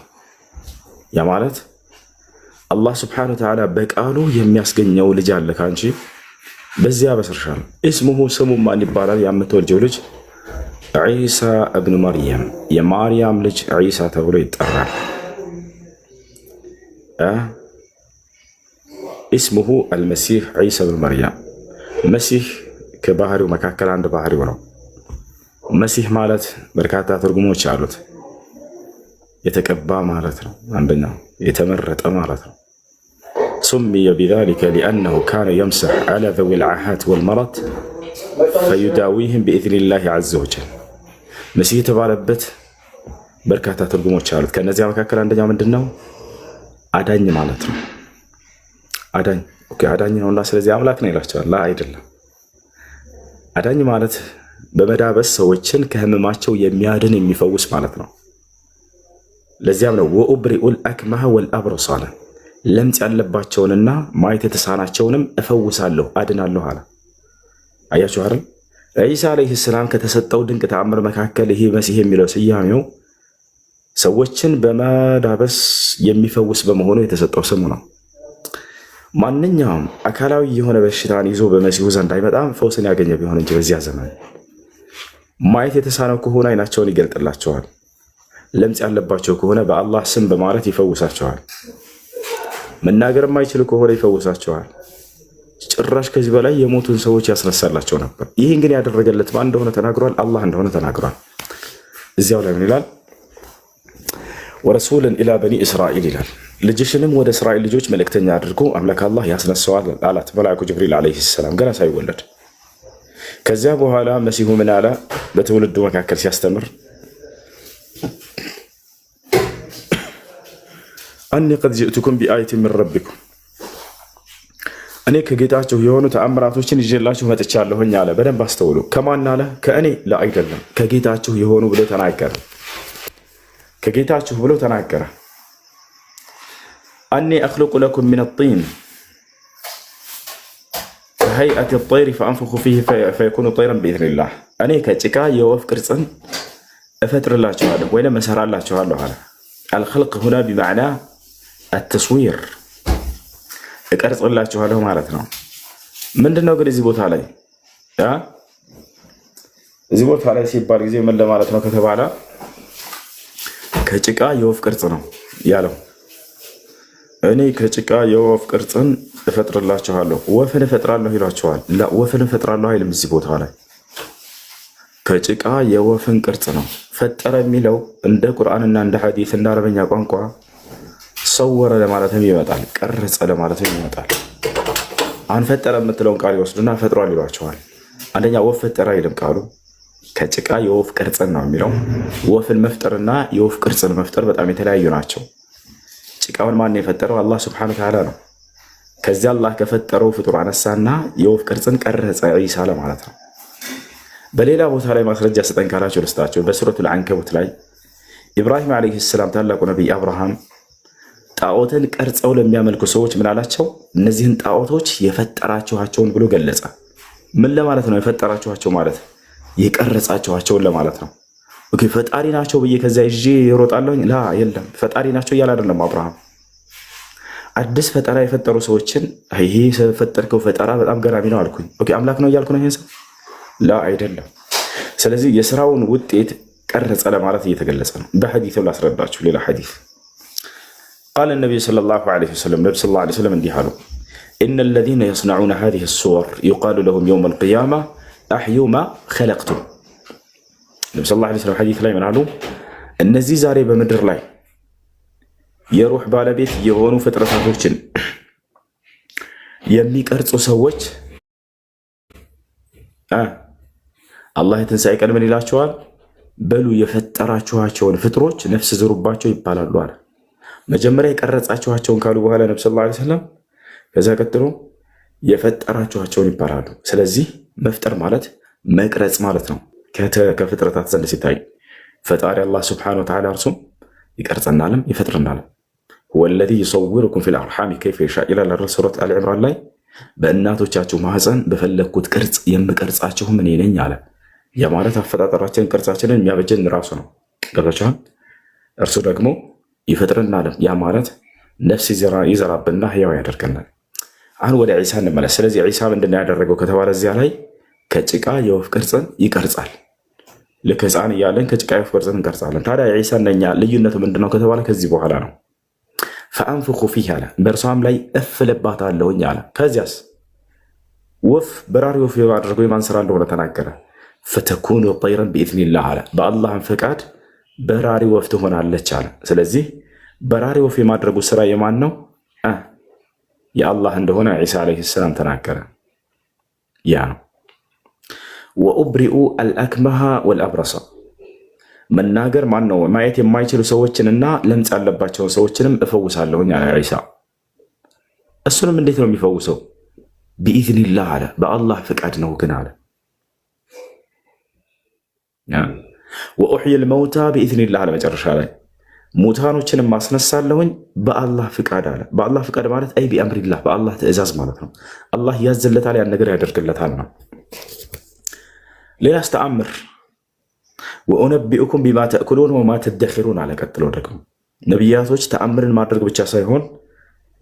ያ ማለት አላህ ስብሓነሁ ወተዓላ በቃሉ የሚያስገኘው ልጅ አለ ከአንቺ በዚያ ያበስርሻል። እስሙሁ ስሙ ማን ይባላል? የምትወልጀው ልጅ ዒሳ እብኑ መርየም የማርያም ልጅ ዒሳ ተብሎ ይጠራል። እስሙሁ አልመሲህ ዒሳ ብን መርያም። መሲህ ከባህሪው መካከል አንድ ባህሪው ነው። መሲህ ማለት በርካታ ትርጉሞች አሉት። የተቀባ ማለት ነው። አንደኛው የተመረጠ ማለት ነው። ሱሚየ ቢዛሊከ ሊአነሁ ካነ የምሰሕ ዐላ ዘዊል ዐሃት ወልመረት ፈዩዳዊህም ቢኢዝኒላሂ ዐዘ ወጀል። መሲህ የተባለበት በርካታ ትርጉሞች አሉት። ከእነዚያ መካከል አንደኛው ምንድን ነው? አዳኝ ማለት ነው። አዳኝ አዳኝ ነውና ስለዚህ አምላክ ነው ይላቸዋል። አይደለም። አዳኝ ማለት በመዳበስ ሰዎችን ከህመማቸው የሚያድን የሚፈውስ ማለት ነው። ለዚያም ነው ወኡብሪኡል አክመሀ ወልአብረሰ አለ። ለምጽ ያለባቸውንና ማየት የተሳናቸውንም እፈውሳለሁ አድናለሁ አለ። አያችሁ አይደል? ዒሳ ዓለይሂ ሰላም ከተሰጠው ድንቅ ተአምር መካከል ይሄ መሲህ የሚለው ስያሜው ሰዎችን በመዳበስ የሚፈውስ በመሆኑ የተሰጠው ስሙ ነው። ማንኛውም አካላዊ የሆነ በሽታን ይዞ በመሲሁ ዘንድ አይመጣም ፈውስን ያገኘ ቢሆን እንጂ በዚያ ዘመን ማየት የተሳነው ከሆነ አይናቸውን ይገልጥላቸዋል። ለምጽ ያለባቸው ከሆነ በአላህ ስም በማለት ይፈውሳቸዋል። መናገር የማይችሉ ከሆነ ይፈውሳቸዋል። ጭራሽ ከዚህ በላይ የሞቱን ሰዎች ያስነሳላቸው ነበር። ይህን ግን ያደረገለት ማን እንደሆነ ተናግሯል? አላህ እንደሆነ ተናግሯል። እዚያው ላይ ምን ይላል? ወረሱልን ኢላ በኒ እስራኤል ይላል። ልጅሽንም ወደ እስራኤል ልጆች መልእክተኛ አድርጎ አምላክ አላህ ያስነሳዋል አላት መልአኩ ጅብሪል ዓለይሂ ሰላም ገና ሳይወለድ። ከዚያ በኋላ መሲሁ ምን አለ? በትውልዱ መካከል ሲያስተምር አኒ ቀድ ጅእቱኩም ቢአየትን ሚን ረቢኩም፣ እኔ ከጌታችሁ የሆኑ ተአምራቶችን ይዤላችሁ መጥቻለሁኝ አለ። በደንብ አስተውሉ። ከማን አለ? ከእኔ ለአይደለም ከጌታችሁ የሆኑ ብሎ ተናገረ። ከጌታችሁ ብሎ ተናገረ። አኒ አኽሉቁ ለኩም ሚነ ጢን ከሀይአት ጠይር ፈአንፉኹ ፊህ ፈየኩኑ ጠይረን ቢኢዝኒላህ፣ እኔ ከጭቃ የወፍ ቅርጽን እፈጥርላችኋለሁ ወይም እሰራላችኋለሁ አለ። አልኸልቅ ሁና ቢማዕና አተስዊር እቀርጽላችኋለሁ ማለት ነው። ምንድነው ግን እዚህ ቦታ ላይ ሲባል ጊዜ ምን ለማለት ነው ከተባለ ከጭቃ የወፍ ቅርጽ ነው ያለው። እኔ ከጭቃ የወፍ ቅርጽን እፈጥርላችኋለሁ። ወፍን እፈጥራለሁ ይሏቸዋል። ወፍን እፈጥራለሁ አይልም እዚህ ቦታ ላይ። ከጭቃ የወፍን ቅርጽ ነው ፈጠረ የሚለው እንደ ቁርአንና እንደ ሐዲስ እንደ አረበኛ ቋንቋ ሰወረ ለማለትም ይመጣል፣ ቀረጸ ለማለትም ይመጣል። አሁን ፈጠረ የምትለውን ቃል ይወስዱና ፈጥሯል ይሏቸዋል። አንደኛ ወፍ ፈጠረ አይልም ቃሉ፣ ከጭቃ የወፍ ቅርጽን ነው የሚለው። ወፍን መፍጠርና የወፍ ቅርጽን መፍጠር በጣም የተለያዩ ናቸው። ጭቃውን ማን የፈጠረው? አላህ ሱብሓነሁ ወተዓላ ነው። ከዚያ አላህ ከፈጠረው ፍጡር አነሳና የወፍ ቅርጽን ቀረጸ ዒሳ ለማለት ነው። በሌላ ቦታ ላይ ማስረጃ ስጠን ካላቸው ልስጣቸው። በሱረቱል አንከቡት ላይ ኢብራሂም ዓለይሂ ሰላም ታላቁ ነቢይ አብርሃም ጣዖትን ቀርጸው ለሚያመልኩ ሰዎች ምን አላቸው? እነዚህን ጣዖቶች የፈጠራችኋቸውን ብሎ ገለጸ። ምን ለማለት ነው የፈጠራችኋቸው ማለት? የቀረጻችኋቸውን ለማለት ነው። ኦኬ ፈጣሪ ናቸው ብዬ ከዚያ ይዤ እሮጣለሁ? ላ የለም፣ ፈጣሪ ናቸው እያለ አይደለም አብርሃም። አዲስ ፈጠራ የፈጠሩ ሰዎችን ይሄ የፈጠርከው ፈጠራ በጣም ገራሚ ነው አልኩኝ። ኦኬ አምላክ ነው እያልኩ ነው ይሄን ሰው? ላ አይደለም። ስለዚህ የስራውን ውጤት ቀረጸ ለማለት እየተገለጸ ነው። በሐዲስ ላስረዳችሁ። ሌላ ሐዲስ ቃል ነቢዩ ሰለላሁ ዐለይሂ ወሰለም ነቢ ሰለላሁ ዐለይሂ ወሰለም እንዲህ አሉ። ኢነ ለዚነ የስነዑነ ሃዚሂ ሱወር ዩቃሉ ለሁም የውመ ልቅያማ አሕዩ ማ ኸለቅቱም። ነቢ ሰለላሁ ዐለይሂ ወሰለም ሐዲስ ላይ ምን አሉ? እነዚህ ዛሬ በምድር ላይ የሩህ ባለቤት የሆኑ ፍጥረታቶችን የሚቀርጹ ሰዎች አላህ የትንሣኤ ቀን ምን ይላቸዋል? በሉ የፈጠራችኋቸውን ፍጥሮች ነፍስ ዝሩባቸው ይባላሉ አለ። መጀመሪያ የቀረጻችኋቸውን ካሉ በኋላ ነቢ ሰለላሁ ዐለይሂ ወሰለም ከዛ ቀጥሎ የፈጠራችኋቸውን ይባላሉ። ስለዚህ መፍጠር ማለት መቅረጽ ማለት ነው። ከፍጥረታት ዘንድ ሲታይ ፈጣሪ አላህ ሱብሓነሁ ወተዓላ እርሱም ይቀርጸናልም ይፈጥርናልም። ወለዚ ዩሰውሩኩም ፊል አርሓሚ ከይፈ የሻእ ይላል ሱረት አሊ ዕምራን ላይ በእናቶቻችሁ ማህፀን በፈለግኩት ቅርጽ የምቀርጻችሁ እኔ ነኝ አለ። ያ ማለት አፈጣጠራችንን ቅርጻችንን የሚያበጀን ራሱ ነው። ገብታችኋል? እርሱ ደግሞ ይፈጥርናልም። ያ ማለት ነፍስ ይዘራብንና ህያው ያደርገናል። አሁን ወደ ዒሳ እንመለስ። ስለዚህ ዒሳ ምንድን ያደረገው ከተባለ እዚያ ላይ ከጭቃ የወፍ ቅርጽን ይቀርጻል። ልክ ህፃን እያለን ከጭቃ የወፍ ቅርጽን እንቀርጻለን። ታዲያ ዒሳ እነኛ ልዩነቱ ምንድነው ከተባለ ከዚህ በኋላ ነው። ፈአንፉኹ ፊህ አለ፣ በእርሷም ላይ እፍልባታለሁኝ አለ። ከዚያስ ወፍ በራሪ ወፍ አድርጎ የማን ስራ እንደሆነ ተናገረ። ፈተኩኑ ጠይረን ቢኢዝኒላህ አለ፣ በአላህም ፈቃድ በራሪ ወፍ ትሆናለች አለ። ስለዚህ በራሪ ወፍ የማድረጉ ስራ የማን ነው? የአላህ እንደሆነ ዒሳ ዓለይሂ ሰላም ተናገረ። ያ ነው። ወኡብሪኡ አልአክመሃ ወልአብረሰ፣ መናገር ማን ነው? ማየት የማይችሉ ሰዎችንና ለምጽ ያለባቸውን ሰዎችንም እፈውሳለሁኝ አለ ዒሳ። እሱንም እንዴት ነው የሚፈውሰው? ቢኢዝኒላህ አለ፣ በአላህ ፍቃድ ነው ግን አለ። ወኡሕይል መውታ ቢኢዝኒላህ አለ። መጨረሻ ላይ ሙታኖችንም ማስነሳለሁኝ በአላህ ፍቃድ አለ። በአላህ ፍቃድ ማለት አይ ቢአምሪላህ፣ በአላህ ትእዛዝ ማለት ነው። አላህ ያዝለታል፣ ያን ነገር ያደርግለታል ነው። ሌላስ ተአምር ወኡነቢኡኩም ቢማ ተእኩሉን ወማ ተደኪሩን አለ። ቀጥሎ ደግሞ ነቢያቶች ተአምርን ማድረግ ብቻ ሳይሆን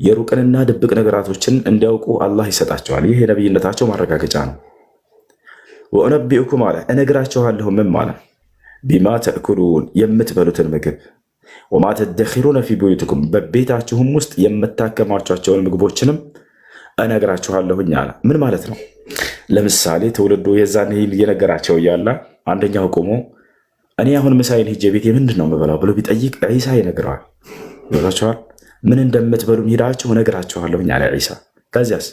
የሩቅንና ድብቅ ነገራቶችን እንዲያውቁ አላህ ይሰጣቸዋል። ይህ የነቢይነታቸው ማረጋገጫ ነው። ወኡነቢኡኩም አለ፣ እነግራቸዋለሁ ምን ማለት ቢማ ተእኩሉን የምትበሉትን ምግብ፣ ወማ ተደኪሩን ፊ ቡዩትኩም በቤታችሁም ውስጥ የምታከማቿቸውን ምግቦችንም እነግራችኋለሁኝ አለ። ምን ማለት ነው? ለምሳሌ ትውልዱ የዛን እየነገራቸው እያለ አንደኛው ቆሞ እኔ አሁን ምሳይል ሂጄ ቤቴ ምንድን ነው የምበላው ብሎ ቢጠይቅ ዒሳ ይነግረዋል። ይሏቸዋል። ምን እንደምትበሉ ሄዳችሁ እነግራችኋለሁኝ አለ ዒሳ። ከዚያስ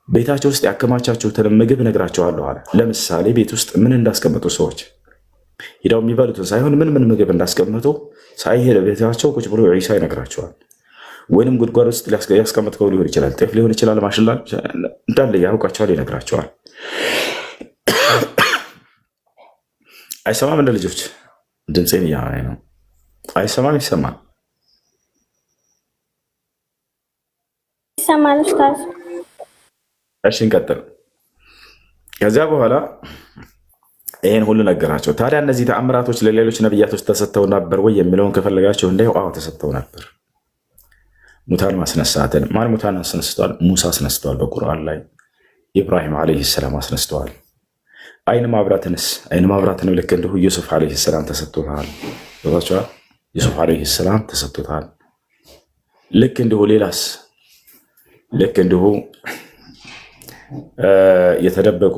ቤታቸው ውስጥ ያከማቻችሁትን ምግብ እነግራችኋለሁ አለ። ለምሳሌ ቤት ውስጥ ምን እንዳስቀመጡ ሰዎች ሄደው የሚበሉትን ሳይሆን ምን ምን ምግብ እንዳስቀምጡ ሳይሄድ ቤታቸው ቁጭ ብሎ ዒሳ ይነግራቸዋል። ወይንም ጉድጓድ ውስጥ ያስቀመጥከው ሊሆን ይችላል፣ ጤፍ ሊሆን ይችላል፣ ማሽላ እንዳለ ያውቃቸዋል፣ ይነግራቸዋል። አይሰማም? እንደ ልጆች ድምፄን እያማኝ ነው። አይሰማም? ይሰማል? ይሰማል ኡስታዝ። እሺ እንቀጥል። ከዚያ በኋላ ይህን ሁሉ ነገራቸው። ታዲያ እነዚህ ተአምራቶች ለሌሎች ነቢያቶች ተሰጥተው ነበር ወይ የሚለውን ከፈለጋቸው እንዳዩ፣ አዎ ተሰጥተው ነበር። ሙታን ማስነሳትን ማን ሙታን አስነስተዋል? ሙሳ አስነስተዋል። በቁርአን ላይ ኢብራሂም ዓለይሂ ሰላም አስነስተዋል። አይን ማብራትንስ? አይን ማብራትን ልክ እንዲሁ ዩሱፍ ዓለይሂ ሰላም ተሰጥቶታል። ቦታቸዋል። ዩሱፍ ዓለይሂ ሰላም ተሰጥቶታል። ልክ እንዲሁ ሌላስ? ልክ እንዲሁ የተደበቁ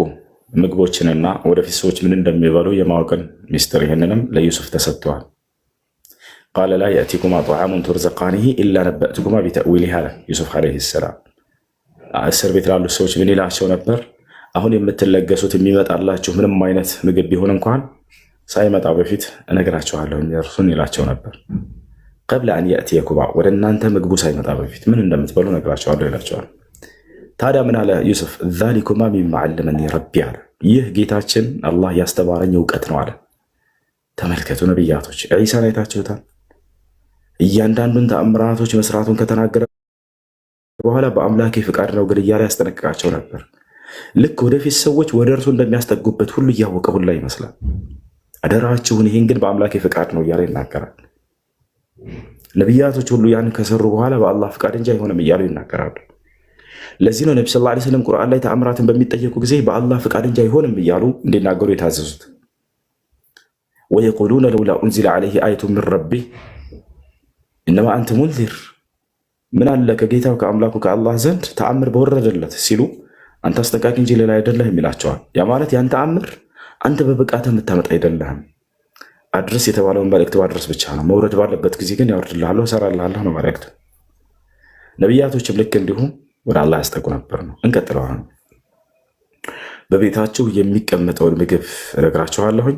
ምግቦችንና ወደፊት ሰዎች ምን እንደሚበሉ የማወቅን ሚስጥር ይህንንም ለዩሱፍ ተሰጥተዋል። ቃለ ላ የእቲኩማ ጣዓሙን ቱርዘቃኒሂ ኢላ ነበእትኩማ ቢተእዊሊህ አለ ዩሱፍ ዓለይሂ ሰላም። እስር ቤት ላሉ ሰዎች ምን ይላቸው ነበር? አሁን የምትለገሱት የሚመጣላችሁ ምንም አይነት ምግብ ቢሆን እንኳን ሳይመጣ በፊት እነግራቸዋለሁ እርሱን ይላቸው ነበር። ቀብለ አን የእትየኩማ ወደ እናንተ ምግቡ ሳይመጣ በፊት ምን እንደምትበሉ እነግራቸዋለሁ ይላቸዋል። ታዲያ ምን አለ ዩሱፍ? ዛሊኩማ ሚማ ዐለመኒ ረቢ አለ። ይህ ጌታችን አላህ ያስተማረኝ እውቀት ነው አለ። ተመልከቱ ነቢያቶች፣ ዒሳን አይታችሁታል። እያንዳንዱን ተአምራቶች መስራቱን ከተናገረ በኋላ በአምላኬ ፍቃድ ነው ግን እያለ ያስጠነቅቃቸው ነበር። ልክ ወደፊት ሰዎች ወደ እርሱ እንደሚያስጠጉበት ሁሉ እያወቀ ሁላ ይመስላል። አደራችሁን ይህን ግን በአምላኬ ፍቃድ ነው እያለ ይናገራል። ነቢያቶች ሁሉ ያን ከሰሩ በኋላ በአላህ ፍቃድ እንጂ አይሆንም እያሉ ይናገራሉ። ለዚህ ነው ነቢ ሰለላሁ ዐለይሂ ወሰለም ቁርአን ላይ ተአምራትን በሚጠየቁ ጊዜ በአላህ ፍቃድ እንጂ አይሆንም እያሉ እንዲናገሩ የታዘዙት። ወየቁሉነ ለውላ ኡንዚለ ዐለይሂ አየቱን ሚን ረቢህ ኢነማ አንተ ሙንዚር፣ ምን አለ ከጌታው ከአምላኩ ከአላህ ዘንድ ተአምር በወረደለት ሲሉ አንተ አስጠንቃቂ እንጂ ሌላ አይደለህም ይላቸዋል። ያ ማለት ያን ተአምር አንተ በብቃት የምታመጣ አይደለህም፣ አድርስ የተባለውን መልእክት ማድረስ ብቻ ነው። መውረድ ባለበት ጊዜ ግን ያወርድልሃለሁ፣ እሰራልሃለሁ ነው መልእክት። ነቢያቶችም ልክ እንዲሁም ወደ አላህ ያስጠጉ ነበር ነው። እንቀጥለዋል። በቤታችሁ የሚቀመጠውን ምግብ እነግራችኋለሁኝ፣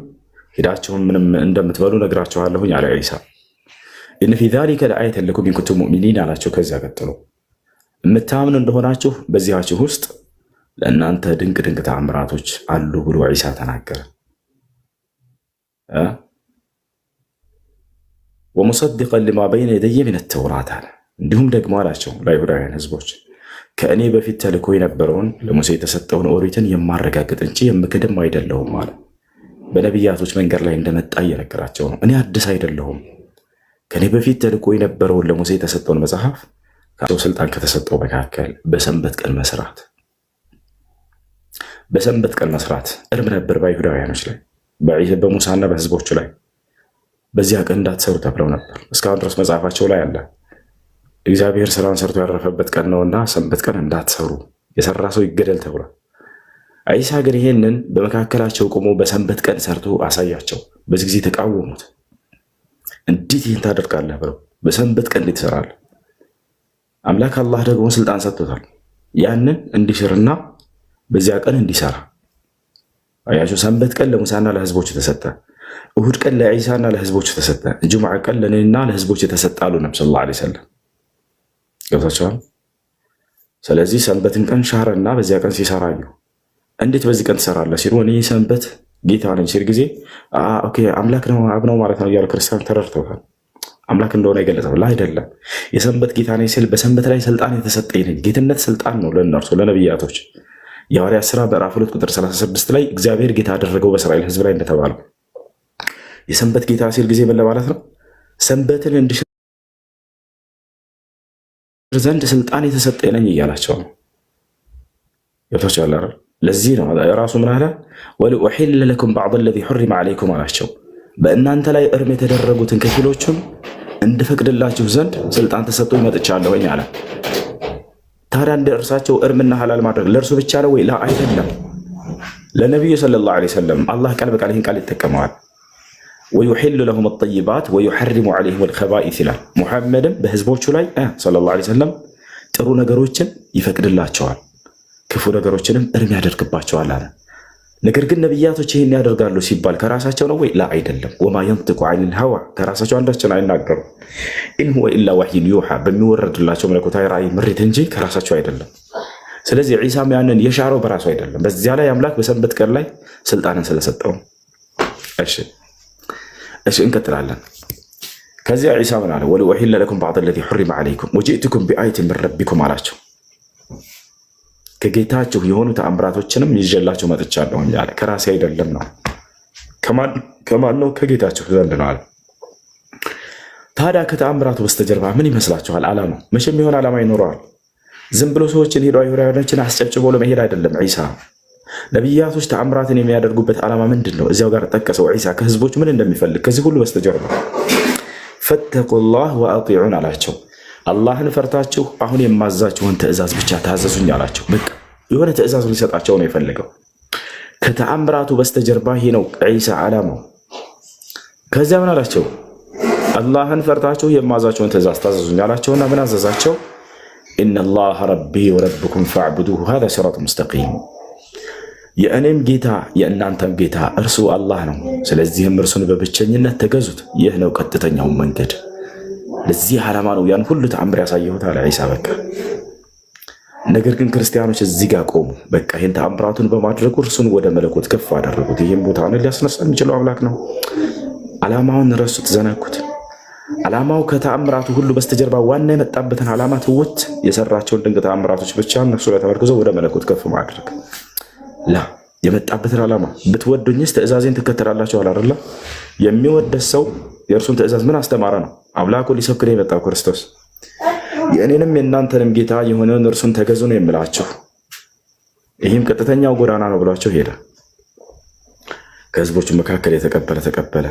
ሄዳችሁም ምንም እንደምትበሉ እነግራችኋለሁኝ አለ ዒሳ። ኢነ ፊ ዛሊከ ለአየተን ለኩም ኢን ኩንቱም ሙእሚኒን አላቸው። ከዚያ ቀጥሎ የምታምኑ እንደሆናችሁ በዚያችሁ ውስጥ ለእናንተ ድንቅ ድንቅ ተአምራቶች አሉ ብሎ ዒሳ ተናገረ። ወሙሰድቀን ሊማ በይነ የደየ ሚነ ተውራት አለ። እንዲሁም ደግሞ አላቸው ለአይሁዳውያን ህዝቦች ከእኔ በፊት ተልኮ የነበረውን ለሙሴ የተሰጠውን ኦሪትን የማረጋግጥ እንጂ የምክድም አይደለሁም አለ። በነቢያቶች መንገድ ላይ እንደመጣ እየነገራቸው ነው። እኔ አዲስ አይደለሁም። ከእኔ በፊት ተልኮ የነበረውን ለሙሴ የተሰጠውን መጽሐፍ ከሰው ስልጣን ከተሰጠው መካከል በሰንበት ቀን መስራት እርም ነበር በአይሁዳውያኖች ላይ በሙሳና በህዝቦቹ ላይ። በዚያ ቀን እንዳትሰሩ ተብለው ነበር። እስካሁን ድረስ መጽሐፋቸው ላይ አለ። እግዚአብሔር ስራን ሰርቶ ያረፈበት ቀን ነውና ሰንበት ቀን እንዳትሰሩ፣ የሰራ ሰው ይገደል ተብሏል። ዒሳ ግን ይሄንን በመካከላቸው ቆሞ በሰንበት ቀን ሰርቶ አሳያቸው። በዚህ ጊዜ ተቃወሙት። እንዴት ይህን ታደርጋለህ ብለው፣ በሰንበት ቀን እንዴት ትሰራለህ? አምላክ አላህ ደግሞ ስልጣን ሰጥቶታል ያንን እንዲሽርና በዚያ ቀን እንዲሰራ። አያቸው። ሰንበት ቀን ለሙሳና ለህዝቦች ተሰጠ። እሁድ ቀን ለዒሳና ለህዝቦች ተሰጠ። ጁምዓ ቀን ለእኔና ለህዝቦች የተሰጠ አሉ ነብዩ ሰለላሁ ዐለይሂ ወሰለም። ገብታችኋል? ስለዚህ ሰንበትን ቀን ሻረና በዚያ ቀን ሲሰራ ነው። እንዴት በዚህ ቀን ትሰራለህ ሲሉ እኔ ሰንበት ጌታ ነኝ ሲል ጊዜ ኦኬ አምላክ ነው አብ ነው ማለት ነው እያሉ ክርስቲያን ተረድተውታል። አምላክ እንደሆነ የገለጸው አይደለም። የሰንበት ጌታ ነኝ ሲል በሰንበት ላይ ስልጣን የተሰጠኝ ነኝ። ጌትነት ስልጣን ነው ለእነርሱ ለነቢያቶች። የሐዋርያት ሥራ ምዕራፍ 2 ቁጥር 36 ላይ እግዚአብሔር ጌታ አደረገው በእስራኤል ህዝብ ላይ እንደተባለው የሰንበት ጌታ ሲል ጊዜ ምን ለማለት ነው? ሰንበትን እንዲሽር ዘንድ ስልጣን የተሰጠኝ ነኝ እያላቸው ነው። ገብቶቻል? ለዚህ ነው ራሱ ምን አለ? ወሊኡሒለ ለኩም በዕድ አለዚ ሑሪመ ዐለይኩም አላቸው። በእናንተ ላይ እርም የተደረጉትን ከፊሎቹን እንድፈቅድላችሁ ዘንድ ስልጣን ተሰጥቶኝ መጥቻለሁኝ አለ። ታዲያ እንደ እርሳቸው እርምና ሐላል ማድረግ ለእርሱ ብቻ ነው ወይ? ላ አይደለም። ለነቢዩ ሰለላሁ ዐለይሂ ወሰለም አላህ ቃል በቃል ይህን ቃል ይጠቀመዋል። ወዩሒሉ ለሁም ጠይባት ወዩሐሪሙ ዐለይሂም አልኸባኢስ ይላል። ሙሐመድም በህዝቦቹ ላይ ሰለላሁ ዐለይሂ ወሰለም ጥሩ ነገሮችን ይፈቅድላቸዋል፣ ክፉ ነገሮችንም እርም ያደርግባቸዋል አለ። ነገር ግን ነቢያቶች ይህን ያደርጋሉ ሲባል ከራሳቸው ነው ወይ? ላ አይደለም። ወማ የንጢቁ ዐኒል ሀዋ ከራሳቸው አንዳችን አይናገሩ። ኢን ሁወ ኢላ ወሕዩን ዩሓ በሚወረድላቸው መለኮታዊ ራእይ ምሪት እንጂ ከራሳቸው አይደለም። ስለዚህ ዒሳም ያንን የሻረው በራሱ አይደለም። በዚያ ላይ አምላክ በሰንበት ቀን ላይ ስልጣንን ስለሰጠው። እሺ እንቀጥላለን። ከዚያ ዒሳ ምን አለ? ወሊኡሒለ ለኩም በዕደ ለዚ ሑሪመ ዐለይኩም ወጂእቱኩም ቢአየትን ሚን ረቢኩም አላቸው። ከጌታችሁ የሆኑ ተአምራቶችንም ይዤላችሁ መጥቻለሁ አለ። ከራሴ አይደለም ነው። ከማን ነው? ከጌታችሁ ዘንድ ነው አለ። ታዲያ ከተአምራቱ በስተጀርባ ምን ይመስላችኋል? ዓላማው መቼም የሆነ ዓላማ ይኖረዋል። ዝም ብሎ ሰዎችን ሄዶ አይሁዳውያኖችን አስጨብጭቦ ለመሄድ አይደለም። ዒሳ ነቢያቶች ተአምራትን የሚያደርጉበት ዓላማ ምንድን ነው? እዚያው ጋር ጠቀሰው። ዒሳ ከህዝቦች ምን እንደሚፈልግ ከዚህ ሁሉ በስተጀርባ ፈተቁላህ ወአጢዑን አላቸው። አላህን ፈርታችሁ አሁን የማዛችሁን ትእዛዝ ብቻ ታዘዙኝ አላቸው። በቃ የሆነ ትእዛዝ ሊሰጣቸው ነው የፈለገው። ከተአምራቱ በስተጀርባ ይሄ ነው ዒሳ ዓላማው። ከዚያ ምን አላቸው? አላህን ፈርታችሁ የማዛችሁን ትእዛዝ ታዘዙኝ አላቸውና ምን አዘዛቸው? ኢነላህ ረቢ ወረብኩም ፈዕቡዱሁ ሃዛ ሲራጡ ሙስተቂም። የእኔም ጌታ የእናንተም ጌታ እርሱ አላህ ነው፣ ስለዚህም እርሱን በብቸኝነት ተገዙት፣ ይህ ነው ቀጥተኛው መንገድ። ለዚህ ዓላማ ነው ያን ሁሉ ተአምር ያሳየሁት አለ ዒሳ። በቃ ነገር ግን ክርስቲያኖች እዚህ ጋር ቆሙ። በቃ ይህን ተአምራቱን በማድረጉ እርሱን ወደ መለኮት ከፍ አደረጉት። ይህም ቦታውን ሊያስነሳ የሚችለው አምላክ ነው። ዓላማውን ረሱት፣ ዘነኩት። ዓላማው ከተአምራቱ ሁሉ በስተጀርባ ዋና የመጣበትን ዓላማ ትውት የሰራቸውን ድንቅ ተአምራቶች ብቻ እነሱ ላይ ተመርክዘው ወደ መለኮት ከፍ ማድረግ ላ የመጣበትን ዓላማ ብትወዱኝስ ትእዛዜን ትከተላላችሁ አላለ። የሚወደስ ሰው የእርሱን ትእዛዝ ምን አስተማረ ነው? አምላኩ ሊሰብክ ነው የመጣው ክርስቶስ። የእኔንም የእናንተንም ጌታ የሆነውን እርሱን ተገዙ ነው የምላችሁ፣ ይህም ቀጥተኛው ጎዳና ነው ብሏቸው ሄደ። ከህዝቦቹ መካከል የተቀበለ ተቀበለ፣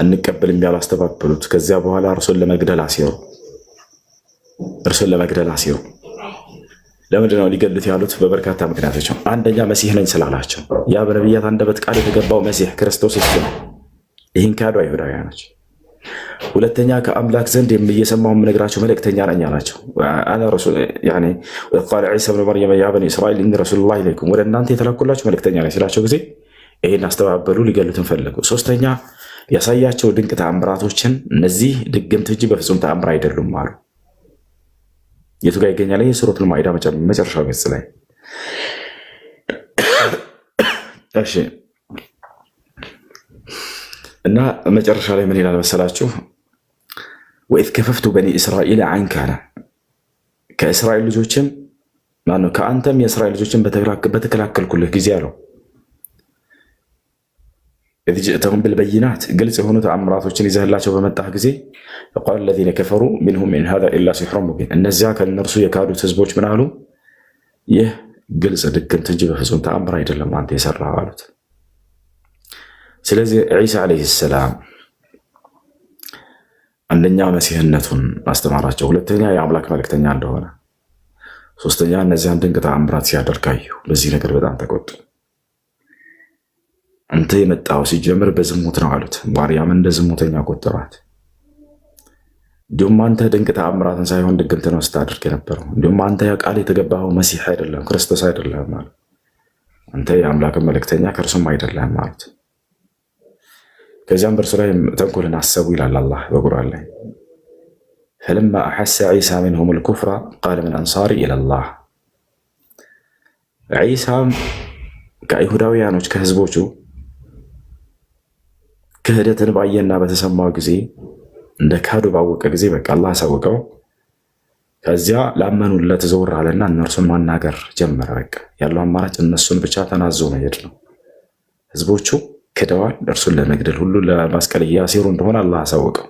አንቀበልም ያሉ አስተባበሉት። ከዚያ በኋላ እርሱን ለመግደል አሴሩ። ለምንድን ነው ሊገሉት ያሉት? በበርካታ ምክንያቶች ነው። አንደኛ መሲህ ነኝ ስላላቸው፣ ያ በነቢያት አንደበት ቃል የተገባው መሲህ ክርስቶስ እሱ ነው። ይህን ካዱ አይሁዳውያኖች። ሁለተኛ ከአምላክ ዘንድ እየሰማሁ የምነግራቸው መልእክተኛ ነኝ አላቸው። ቃለ ዒሳ ብኑ መርየም ያ በኒ እስራኤል ኢኒ ረሱሉላህ ኢለይኩም፣ ወደ እናንተ የተላኩላችሁ መልእክተኛ ነኝ ሲላቸው ጊዜ ይህን አስተባበሉ፣ ሊገሉትን ፈለጉ። ሶስተኛ ያሳያቸው ድንቅ ተአምራቶችን እነዚህ ድግምት እንጂ በፍጹም ተአምር አይደሉም አሉ። የቱ ጋር ይገኛል? ይህ ሱረቱል ማኢዳ መጨረሻው ገጽ ላይ። እሺ እና መጨረሻ ላይ ምን ይላል መሰላችሁ? ወኢዝ ከፈፍቱ በኒ እስራኤል አንከ አለ። ከእስራኤል ልጆችም ማነው ከአንተም የእስራኤል ልጆችን በተከላከልኩልህ ጊዜ አለው። ኢዝ ጅእተሁም ብልበይናት ግልጽ የሆኑ ተአምራቶችን ይዘህላቸው በመጣህ ጊዜ ፈቃለ ለዚነ ከፈሩ ሚንሁም ኢን ሃዛ ኢላ ሲሕሩን ሙቢን፣ እነዚያ ከእነርሱ የካዱት ህዝቦች ምን አሉ? ይህ ግልጽ ድግምት እንጂ በፍጹም ተአምር አይደለም አንተ የሰራኸው አሉት። ስለዚህ ዒሳ ዓለይሂ ሰላም አንደኛ መሲህነቱን አስተማራቸው፣ ሁለተኛ የአምላክ መልእክተኛ እንደሆነ፣ ሶስተኛ እነዚያን ድንቅ ተአምራት ሲያደርግ አዩ። በዚህ ነገር በጣም ተቆጡ። አንተ የመጣው ሲጀምር በዝሙት ነው አሉት። ማርያም እንደ ዝሙተኛ ቆጠሯት። እንዲሁም አንተ ድንቅ ተአምራትን ሳይሆን ድግምት ነው ስታደርግ የነበረው። እንዲሁም አንተ ቃል የተገባኸው መሲህ አይደለም ክርስቶስ አይደለም ማለት፣ አንተ የአምላክን መልእክተኛ ከእርሱም አይደለም ማለት። ከዚያም በእርሱ ላይ ተንኮልን አሰቡ ይላል አላህ በቁርአን ላይ። ፈለማ አሐሰ ዒሳ ሚንሁም ልኩፍራ ቃለ ምን አንሳሪ ኢለላህ። ዒሳም ከአይሁዳውያኖች ከህዝቦቹ ክህደትን ባየና በተሰማው ጊዜ እንደ ካዱ ባወቀ ጊዜ በቃ አላህ አሳወቀው። ከዚያ ላመኑለት ዘወር አለና እነርሱን ማናገር ጀመረ። በቃ ያለው አማራጭ እነሱን ብቻ ተናዞ መሄድ ነው። ህዝቦቹ ክደዋል። እርሱን ለመግደል ሁሉ ለማስቀል እያሴሩ እንደሆነ አላህ አሳወቀው።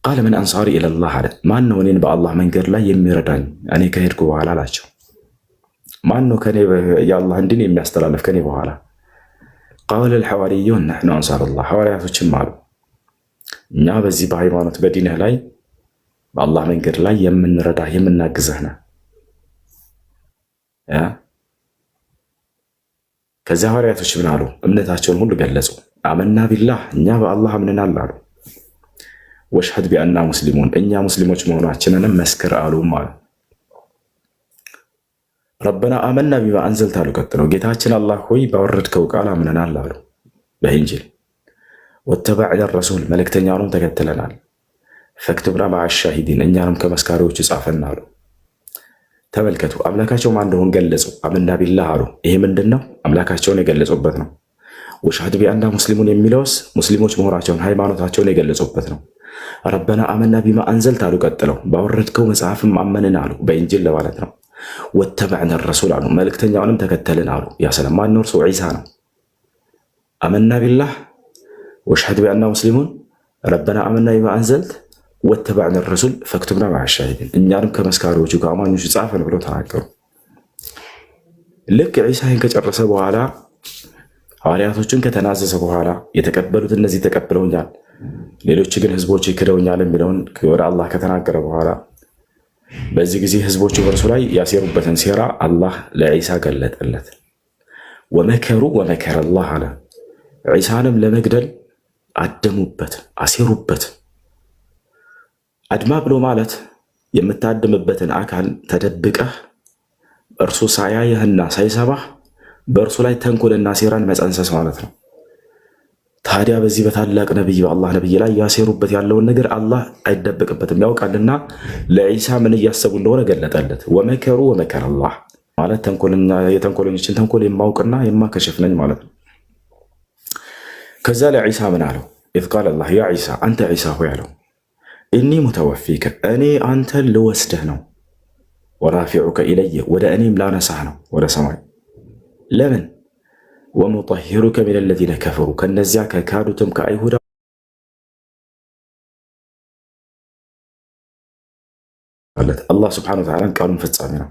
ቃለ ምን አንሳሪ ኢለላህ አለ። ማን ነው እኔን በአላህ መንገድ ላይ የሚረዳኝ እኔ ከሄድኩ በኋላ አላቸው። ማን ነው ከኔ የአላህን ዲን የሚያስተላልፍ ከኔ በኋላ? ቃለ ልሐዋርዩን ነሕኑ አንሳሩላህ። ሐዋርያቶችም አሉ እኛ በዚህ በሃይማኖት በዲንህ ላይ በአላህ መንገድ ላይ የምንረዳህ የምናግዘህ ነህ። ከዚያ ሐዋርያቶች ምን አሉ? እምነታቸውን ሁሉ ገለጹ። አመና ቢላህ እኛ በአላህ አምነናል አሉ። ወሽሀድ ቢአና ሙስሊሙን እኛ ሙስሊሞች መሆናችንንም መስክር አሉ ማለት። ረበና አመና ቢማ አንዘልት አሉ። ቀጥለው ጌታችን አላህ ሆይ ባወረድከው ቃል አምነናል አሉ በኢንጂል። ወተበዕና ረሱል መልእክተኛውንም ተከትለናል። ፈክቱብና መዐ ሻሂዲን እኛንም ከመስካሪዎቹ ጻፈን አሉ። ተመልከቱ፣ አምላካቸው ማን እንደሆን ገለጹ። አመና ቢላህ አሉ። ይሄ ምንድን ነው? አምላካቸውን የገለጹበት ነው። ወሽሀድ ቢአና ሙስሊሙን የሚለውስ ሙስሊሞች መሆናቸውን ሃይማኖታቸውን የገለጹበት ነው። ረበና አመና ቢማ አንዘልት አሉ። ቀጥለው ባወረድከው መጽሐፍም አመንን አሉ፣ በኢንጂል ለማለት ነው። ወተበዕና ረሱል አሉ፣ መልእክተኛውንም ተከተልን አሉ። ያ ሰላም ማን ነው? እርሱ ዒሳ ነው። አመና ቢላህ ወሽሀድ ቢአና ሙስሊሙን ረበና አመና ቢማ አንዘልት ወተበዕና ረሱል ፈክቱብና መዐ ሻሂዲን እኛንም ከመስካሪዎቹ ከአማኞቹ ጻፈን ብለው ተናገሩ። ልክ ዒሳ ይህን ከጨረሰ በኋላ ሐዋርያቶችን ከተናዘዘ በኋላ የተቀበሉት እነዚህ ተቀብለውኛል፣ ሌሎች ግን ህዝቦች ክደውኛል የሚለውን ወደ አላህ ከተናገረ በኋላ በዚህ ጊዜ ህዝቦቹ በእርሱ ላይ ያሴሩበትን ሴራ አላህ ለዒሳ ገለጠለት። ወመከሩ ወመከረ አላህ አለ። ዒሳንም ለመግደል አደሙበት፣ አሴሩበት። አድማ ብሎ ማለት የምታድምበትን አካል ተደብቀህ እርሱ ሳያየህና ሳይሰማህ በእርሱ ላይ ተንኮልና ሴራን መጸንሰስ ማለት ነው። ታዲያ በዚህ በታላቅ ነቢይ በአላህ ነቢይ ላይ ያሴሩበት ያለውን ነገር አላህ አይደበቅበትም፣ ያውቃልና ለዒሳ ምን እያሰቡ እንደሆነ ገለጠለት። ወመከሩ ወመከረ አላህ ማለት የተንኮለኞችን ተንኮል የማውቅና የማከሸፍ ነኝ ማለት ነው። ከዛ ለዒሳ ምን አለው? ኢዝ ቃለ አላህ ያ ዒሳ አንተ ዒሳ ሆይ አለው ኢኒ ሙተወፊከ እኔ አንተን ልወስድህ ነው፣ ወራፊዑከ ኢለየ ወደ እኔም ላነሳህ ነው ወደ ሰማይ። ለምን? ወሙጠሂሩከ ሚነ ለዚነ ከፈሩ ከነዚያ ከካዱትም ከአይሁዳ አላህ ስብሐነሁ ወተዓላ ቃሉን ፍጻሜ ነው።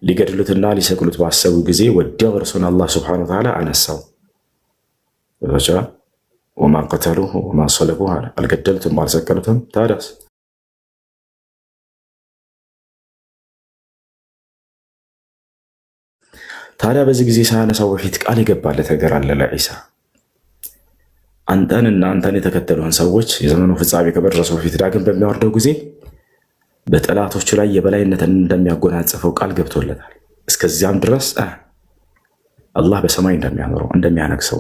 ሊገድሉትና ሊሰቅሉት ባሰቡ ጊዜ ወዲያው እርሱን አላህ ስብሐነሁ ወተዓላ አነሳው። ወማ ቀተሉሁ ወማ ሰለቡሁ አለ። አልገደሉትም አልሰቀሉትም። ታዲያስ ታዲያ በዚህ ጊዜ ሳያነሳው በፊት ቃል የገባለት ነገር አለ ለዒሳ። አንተንና አንተን የተከተሉን ሰዎች የዘመኑ ፍጻሜ ከመድረሱ በፊት ዳግም በሚያወርደው ጊዜ በጠላቶቹ ላይ የበላይነትን እንደሚያጎናጽፈው ቃል ገብቶለታል። እስከዚያም ድረስ አላህ በሰማይ እንደሚያኖረው እንደሚያነግሰው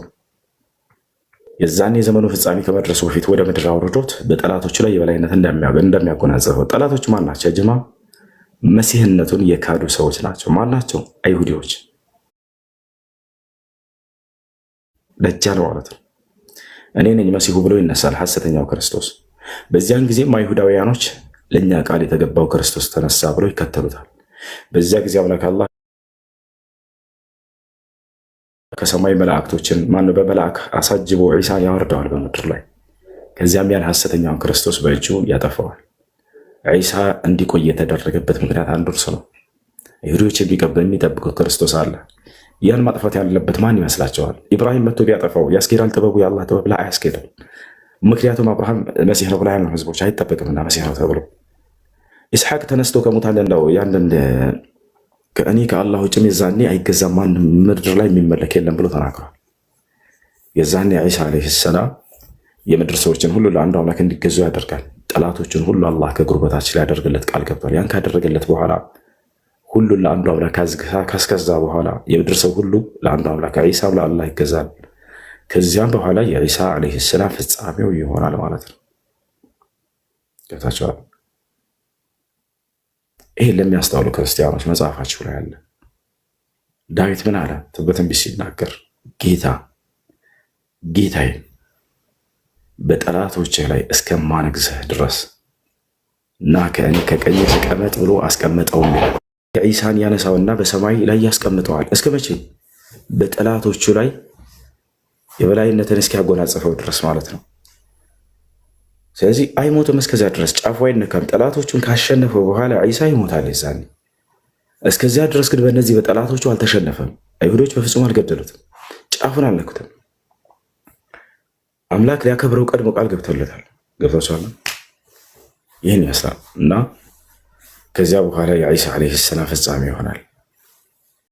የዛን የዘመኑ ፍጻሜ ከመድረሱ በፊት ወደ ምድር አውርዶት በጠላቶቹ ላይ የበላይነት እንደሚያጎናጽፈው። ጠላቶች ማን ናቸው? ጅማ መሲህነቱን የካዱ ሰዎች ናቸው። ማን ናቸው? አይሁዲዎች፣ ደጃል ማለት ነው። እኔ ነኝ መሲሁ ብሎ ይነሳል ሐሰተኛው ክርስቶስ። በዚያን ጊዜም አይሁዳውያኖች ለእኛ ቃል የተገባው ክርስቶስ ተነሳ ብሎ ይከተሉታል። በዚያ ጊዜ አምላክ አላህ ከሰማይ መላእክቶችን ማነው በመልአክ አሳጅቦ ዒሳን ያወርደዋል በምድር ላይ። ከዚያም ያን ሐሰተኛውን ክርስቶስ በእጁ ያጠፋዋል። ዒሳ እንዲቆይ የተደረገበት ምክንያት አንዱ እርሱ ነው። አይሁዶች የሚጠብቁት ክርስቶስ አለ። ያን ማጥፋት ያለበት ማን ይመስላቸዋል? ኢብራሂም መጥቶ ቢያጠፋው ያስኬዳል? ጥበቡ የአላህ ጥበብ ላይ አያስኬድም። ምክንያቱም አብርሃም መሲህ ነው ብላ ያሉ ህዝቦች አይጠበቅምና መሲህ ነው ተብሎ ኢስሐቅ ተነስቶ ከሙታን እንደው ያንን ከእኔ ከአላህ ውጭም የዛኔ አይገዛም ማንም ምድር ላይ የሚመለክ የለም ብሎ ተናግሯል። የዛኔ ዒሳ ዓለይሂ ሰላም የምድር ሰዎችን ሁሉ ለአንዱ አምላክ እንዲገዙ ያደርጋል። ጠላቶችን ሁሉ አላህ ከእግሩ በታች ሊያደርግለት ቃል ገብቷል። ያን ካደረገለት በኋላ ሁሉን ለአንዱ አምላክ ካስገዛ በኋላ የምድር ሰው ሁሉ ለአንዱ አምላክ ዒሳም ለአላህ ይገዛል። ከዚያም በኋላ የዒሳ ዓለይሂ ሰላም ፍጻሜው ይሆናል ማለት ነው። ገብታችኋል? ይህ ለሚያስተውሉ ክርስቲያኖች መጽሐፋችሁ ላይ አለ። ዳዊት ምን አለ? በትንቢት ሲናገር ጌታዬ በጠላቶችህ ላይ እስከማነግስህ ድረስ እና ከእኔ ከቀኝ ተቀመጥ ብሎ አስቀመጠው። ዒሳን ያነሳውና በሰማይ ላይ ያስቀምጠዋል። እስከ መቼ? በጠላቶቹ ላይ የበላይነትን እስኪያጎናጽፈው ድረስ ማለት ነው። ስለዚህ አይሞትም እስከዚያ ድረስ ጫፉ አይነካም። ጠላቶቹን ካሸነፈው በኋላ ዒሳ ይሞታል የዛኔ። እስከዚያ ድረስ ግን በእነዚህ በጠላቶቹ አልተሸነፈም። አይሁዶች በፍጹም አልገደሉትም፣ ጫፉን አልነኩትም። አምላክ ሊያከብረው ቀድሞ ቃል ገብቶለታል። ገብቷችኋል? ይህን ይመስላል እና ከዚያ በኋላ የዒሳ ዓለይሂ ሰላም ፍጻሜ ይሆናል።